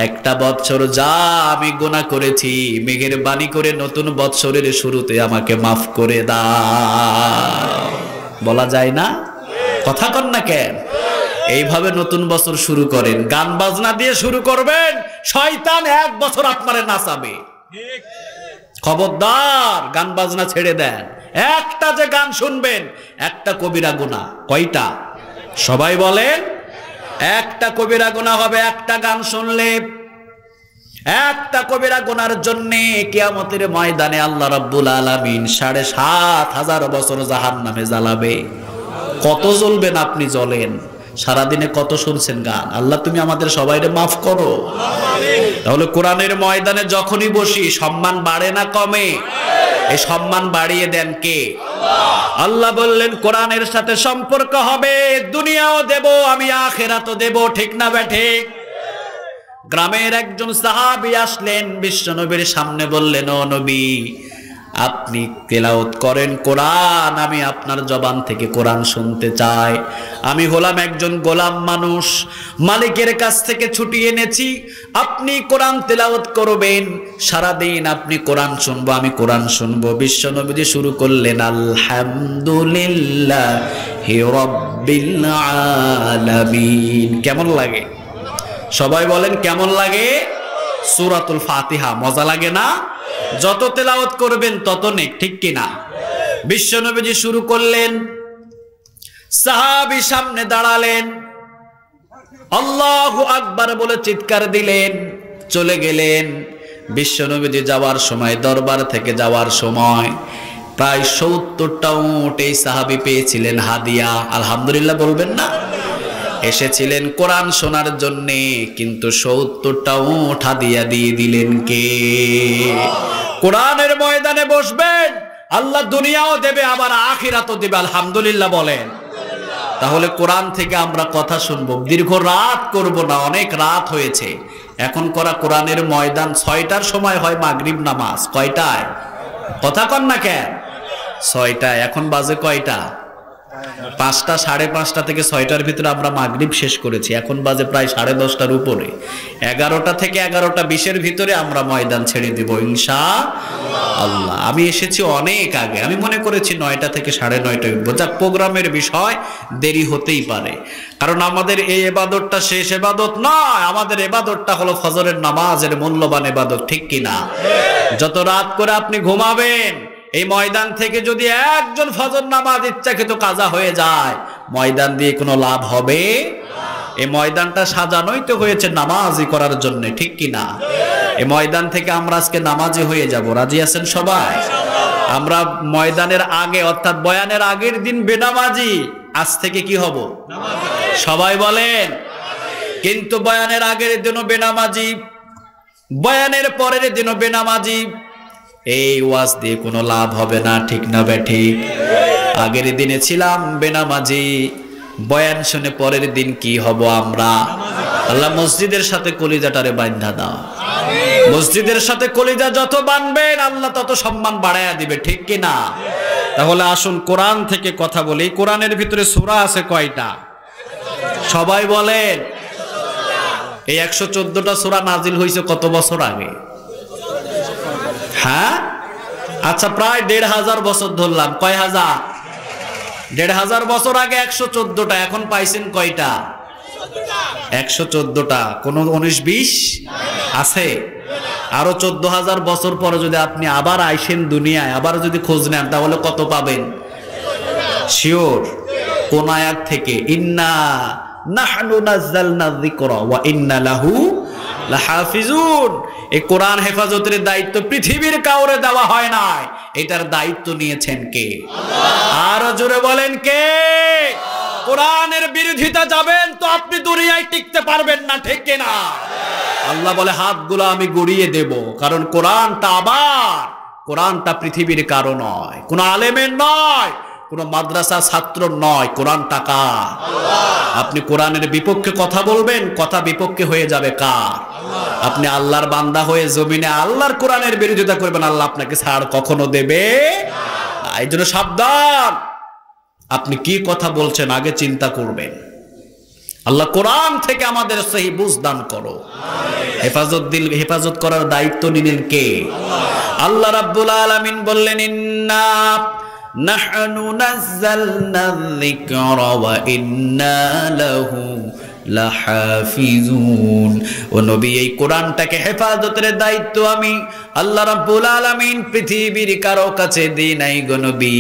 একটা বৎসর যা আমি গুনাহ করেছি, মেহেরবানি করে নতুন বৎসরের শুরুতে আমাকে মাফ করে দাও। বলা যায় না? কথা কন না কেন? এইভাবে নতুন বছর শুরু করেন, গান বাজনা দিয়ে শুরু করবেন, শয়তান এক বছর আপনারে নাচাবে। খবরদার গান বাজনা ছেড়ে দেন। একটা যে গান শুনবেন, একটা কবিরা গুনাহ। কয়টা? সবাই বলেন। একটা কবিরা গুনাহ হবে একটা গান শুনলে। একটা কবিরা গুনার জন্য কিয়ামতের ময়দানে আল্লাহ রাব্বুল আলামিন ৭,৫০০ বছর জাহান্নামে জ্বালাবে। কত জ্বলবেন আপনি? জ্বলেন। সারাদিনে কত শুনছেন গান? আল্লাহ তুমি আমাদের সবাইকে মাফ করো। তাহলে কোরআনের ময়দানে যখনই বসি সম্মান বাড়ে না কমে? এই সম্মান বাড়িয়ে দেন কে? আল্লাহ বললেন কোরআনের সাথে সম্পর্ক হবে, দুনিয়াও দেব আমি, আখিরাতও দেব। ঠিক না বেঠিক? গ্রামের একজন সাহাবী আসলেন বিশ্বনবীর সামনে, বললেন, ও নবী, আপনি তেলাওয়াত করেন কোরআন, আমি আপনার জবান থেকে কোরআন শুনতে চাই। আমি হলাম একজন গোলাম মানুষ, মালিকের কাছ থেকে ছুটি এনেছি, আপনি কোরআন তেলাওয়াত করবেন, সারাদিন আপনি কোরআন শুনবো, আমি কোরআন শুনবো। বিশ্বনবী শুরু করলেন, আলহামদুলিল্লাহি রাব্বিল আলামিন। কেমন লাগে? সবাই বলেন কেমন লাগে? সূরাতুল ফাতিহা মজা লাগে না? যত তেলাওয়াত করবেন তত নেক, ঠিক কিনা? বিশ্বনবী শুরু করলেন, সাহাবী সামনে দাঁড়ালেন, আল্লাহু আকবার বলে চিৎকার দিলেন, চলে গেলেন। বিশ্বনবী যাওয়ার সময়, দরবার থেকে যাওয়ার সময় প্রায় ৭০টা উট এই সাহাবী পেয়েছিলেন হাদিয়া। আলহামদুলিল্লাহ বলবেন না? এসেছিলেন কোরআন শোনার জন্য, কিন্তু ৭০টা উট হাদিয়া দিয়ে দিলেন কে? কোরআনের ময়দানে বসবেন, আল্লাহ দুনিয়াও দেবে আবার আখিরাতও দেবে। আলহামদুলিল্লাহ বলেন। তাহলে কোরআন থেকে আমরা কথা শুনবো, দীর্ঘ রাত করব না, অনেক রাত হয়েছে। এখন করা কোরআনের ময়দান ৬টার সময় হয় মাগরিব নামাজ। কয়টায়? কথা কন না কেন? ৬টায়। এখন বাজে কয়টা? ৫টা, ৫:৩০ থেকে ৬টার ভিতরে আমরা মাগরিব শেষ করেছি। এখন বাজে প্রায় ১০:৩০টার উপরে। ১১টা থেকে ১১:২০-এর ভিতরে আমরা ময়দান ছেড়ে দেব ইনশাআল্লাহ। আমি এসেছি অনেক আগে, আমি মনে করেছি ৯টা থেকে ৯:৩০ উঠবো। যাক, প্রোগ্রামের বিষয়, দেরি হতেই পারে, কারণ আমাদের এই ইবাদতটা শেষ ইবাদত নয়। আমাদের ইবাদতটা হলো ফজরের নামাজের মূল্যবান ইবাদত, ঠিক কিনা? যত রাত করে আপনি ঘুমাবেন, এই ময়দান থেকে যদি একজন ফজর নামাজ ইচ্ছাকৃত কাজা হয়ে যায়, ময়দান দিয়ে কোনো লাভ হবে? এই ময়দানটা সাজানোই তো হয়েছে নামাজি করার জন্য, ঠিক কিনা? এই ময়দান থেকে আমরা আজকে নামাজি হয়ে যাব। রাজি আছেন সবাই? আমরা ময়দানের আগে, অর্থাৎ বয়ানের আগের দিন বেনামাজি, আজ থেকে কি হব? সবাই বলেন। কিন্তু বয়ানের আগের দিনও বেনামাজি, বয়ানের পরের দিনও বেনামাজি। এই ওয়াজ দিয়ে কোনো লাভ হবে না, ঠিক না বেঠিক? আগের দিনে ছিলাম বেনামাজি, বয়ান শুনে পরের দিন কি হব আমরা? আল্লাহ মসজিদের সাথে কলিজাটারে বাঁধা দাও। মসজিদের সাথে কলিজা যত বাঁধবেন, আল্লাহ তত সম্মান বাড়াইয়া দিবে, ঠিক কিনা? তাহলে আসুন কোরআন থেকে কথা বলি। কোরআনের ভিতরে সূরা আছে কয়টা? সবাই বলেন। এই ১১৪টা সূরা নাজিল হয়েছে কত বছর আগে? হ্যাঁ, আচ্ছা, প্রায় ১৫০০ বছর ধরলাম। কয় হাজার? ১৫০০ বছর আগে ১১৪টা। এখন পাইছেন কয়টা? ১১৪টা। কোন ১৯-২০ আছে? আরো ১৪,০০০ বছর পরে যদি আপনি আবার আইসেন দুনিয়ায়, আবার যদি খোঁজ নেন, তাহলে কত পাবেন? শিওর? কোন আয়াত থেকে? ইন্না নাহনু নাযালনা যিকরা ওয়া ইন্না লাহু লাহাফিজুন। এই কোরআন হেফাজতের দায়িত্ব পৃথিবীর কাউরে দেওয়া হয় নাই, এটার দায়িত্ব নিয়েছেন কে? আল্লাহ। আরো জোরে বলেন কে? কোরআনের বিরোধিতা যাবেন তো আপনি দুনিয়ায় টিকতে পারবেন না, ঠিক কিনা? আল্লাহ বলে হাতগুলো আমি গড়িয়ে দেব, কারণ কোরআনটা আবার, কোরআনটা পৃথিবীর কারো নয়, কোন আলেমের নয়, কোন মাদ্রাসা ছাত্র নয়, কোরআনটা কার? আপনি কোরআনের বিপক্ষে কথা বলবেন, কথা বিপক্ষে হয়ে যাবে কার? আপনি আল্লাহর বান্দা হয়ে জমিনে আল্লাহর কোরআনের বিরোধিতা করবেন, আল্লাহ আপনাকে ছাড় কখনো দেবে না। এই জন্য সাবধান, আপনি কি কথা বলছেন আগে চিন্তা করবেন। আল্লাহ কোরআন থেকে আমাদের সহি বুঝ দান করো। হেফাজত করার দায়িত্ব নিলেন কে? আল্লাহ রাব্বুল আলামিন বললেন, ইন্না নাহনু নাযালনা যিকরা ওয়া ইন্না লাহু লাহাফিজুন। ও নবী, এই কোরআনটাকে হেফাজতের দায়িত্ব আমি আল্লাহ রাব্বুল আলামিন পৃথিবীর কারো কাছে দিই নাই গো নবী।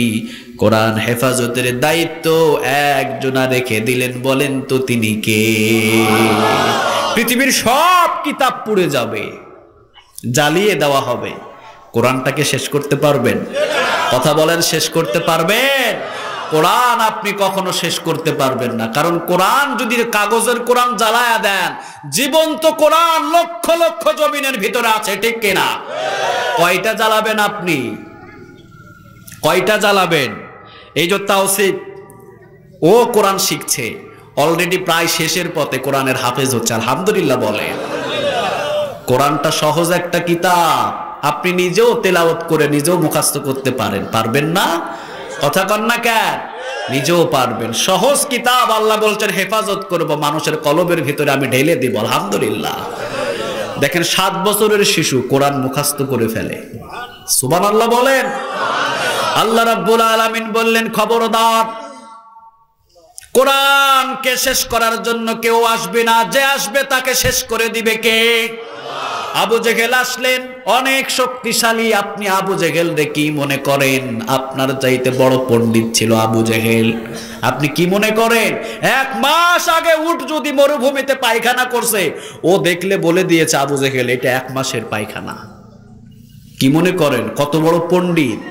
কোরআন হেফাজতের দায়িত্ব একজনা রেখে দিলেন, বলেন তো তিনি কে? পৃথিবীর সব কিতাব পুড়ে যাবে, জ্বালিয়ে দেওয়া হবে, কোরআনটাকে শেষ করতে পারবেন? কথা বলেন, শেষ করতে পারবেন? কোরআন আপনি কখনো শেষ করতে পারবেন না, কারণ কোরআন যদি কাগজের কোরআন জ্বালায়া দেন, জীবন্ত কোরআন লক্ষ লক্ষ জমিনের ভিতরে আছে, ঠিক কিনা? কয়টা জ্বালাবেন আপনি? কয়টা জ্বালাবেন? এই যে তাওসিফ, ও কোরআন শিখছে, অলরেডি প্রায় শেষের পথে কোরআনের হাফেজ হচ্ছে, আলহামদুলিল্লাহ বলে। কোরআনটা সহজ একটা কিতাব, আপনি নিজেও তেলাওয়াত করে নিজেও মুখস্থ করতে পারেন, পারবেন না? কথা কন না কেন? নিজেও পারবেন। সহজ কিতাব, আল্লাহ বলছেন হেফাজত করব, মানুষের কলবের ভিতরে আমি ঢেলে দিব, আলহামদুলিল্লাহ। দেখেন 7 বছরের শিশু কোরআন মুখস্থ করে ফেলে, সুবহানাল্লাহ বলেন। আল্লাহ রাব্বুল আলামিন বললেন, খবরদার, কোরআনকে শেষ করার জন্য কেউ আসবে না, যে আসবে তাকে শেষ করে দিবে কে? আবু জেহেল আসলেন, অনেক শক্তিশালী। আপনি আবু জেহেল রে কি মনে করেন? আপনার চাইতে বড় পণ্ডিত ছিল আবু জেহেল। আপনি কি মনে করেন 1 মাস আগে উট যদি মরুভূমিতে পায়খানা করছে, ও দেখলে বলে দিয়েছে আবু জেহেল এটা 1 মাসের পায়খানা? কি মনে করেন কত বড় পণ্ডিত?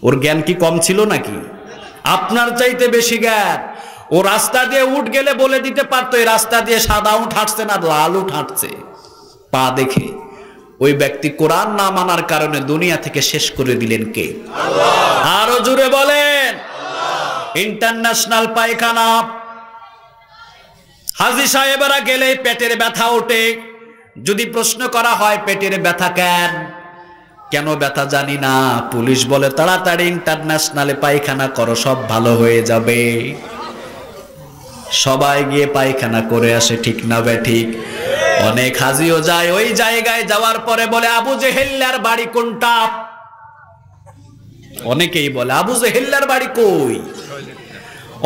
ওর জ্ঞান কি কম ছিল নাকি? আপনার চাইতে বেশি জ্ঞান। ও রাস্তা দিয়ে উট গেলে বলে দিতে পারতো এই রাস্তা দিয়ে সাদা উট হাঁটছে না লাল উট হাঁটছে, পা দেখে। ওই ব্যক্তি কোরআন না মানার কারণে দুনিয়া থেকে শেষ করে দিলেন কে? আল্লাহ। আরো জোরে বলেন, ইন্টারন্যাশনাল পায়খানা। হাজী সাহেবেরা গেলে পেটের ব্যথা ওঠে। যদি প্রশ্ন করা হয় পেটের ব্যথা কেন ব্যথা জানি না, পুলিশ বলে তাড়াতাড়ি ইন্টারন্যাশনালে পায়খানা করো, সব ভালো হয়ে যাবে। সবাই গিয়ে পায়খানা করে আসে, ঠিক না ঠিক? অনেক হাজিও যায়। ওই জায়গায় যাওয়ার পরে বলে আবু জেহেলের বাড়ি কোনটা? অনেকেই বলে আবু জেহেলের বাড়ি কই?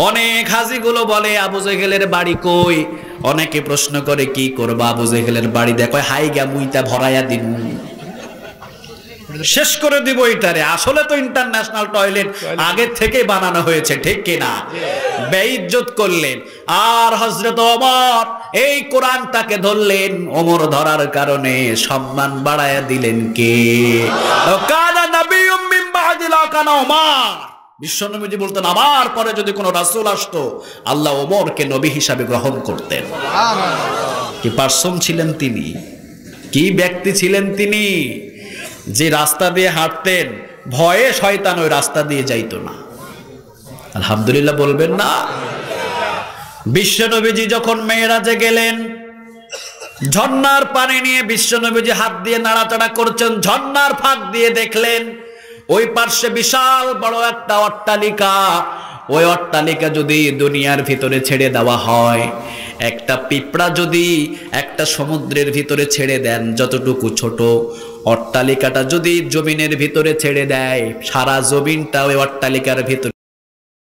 অনেক হাজিগুলো বলে আবু জেহেলের বাড়ি কই? অনেকে প্রশ্ন করে কি করবা আবু জেহেলের বাড়ি দেখো, হাই গা মুইতা ভরাইয়া দিন, শেষ করে দিব এটারে। আসলে তো ইন্টারন্যাশনাল টয়লেট আগে থেকে বানানো হয়েছে, ঠিক কিনা? বেইজ্জত করলেন। আর হযরত ওমর এই কোরআনটাকে ধরলেন, ওমর ধরার কারণে সম্মান বাড়ায়া দিলেন কে? কানা নবিয়্যুম মিন বাদি লা কানা ওমর। বিশ্বনবীজি বলতেন আমার পরে যদি কোনো রাসূল আসতো আল্লাহ ওমরকে নবী হিসাবে গ্রহণ করতেন। কি পারসন ছিলেন তিনি, কি ব্যক্তি ছিলেন তিনি, যে রাস্তা দিয়ে হাঁটতেন ভয়ে শয়তান ওই রাস্তা দিয়ে যাইতো না। আলহামদুলিল্লাহ বলবেন না? বিশ্বনবীজি যখন মেরাজে গেলেন, ঝর্ণার পানি নিয়ে বিশ্বনবীজি হাত দিয়ে নাড়াচাড়া করছেন, ঝর্ণার ফাঁক দিয়ে দেখলেন ওই পার্শ্বে বিশাল বড় একটা অট্টালিকা। ওই অট্টালিকা যদি দুনিয়ার ভিতরে ছেড়ে দেওয়া হয়, একটা পিঁপড়া যদি একটা সমুদ্রের ভিতরে ছেড়ে দেন যতটুকু ছোট, অট্টালিকাটা যদি জমিনের ভিতরে ছেড়ে দেয় সারা জমিনটা ওই অট্টালিকার ভিতরে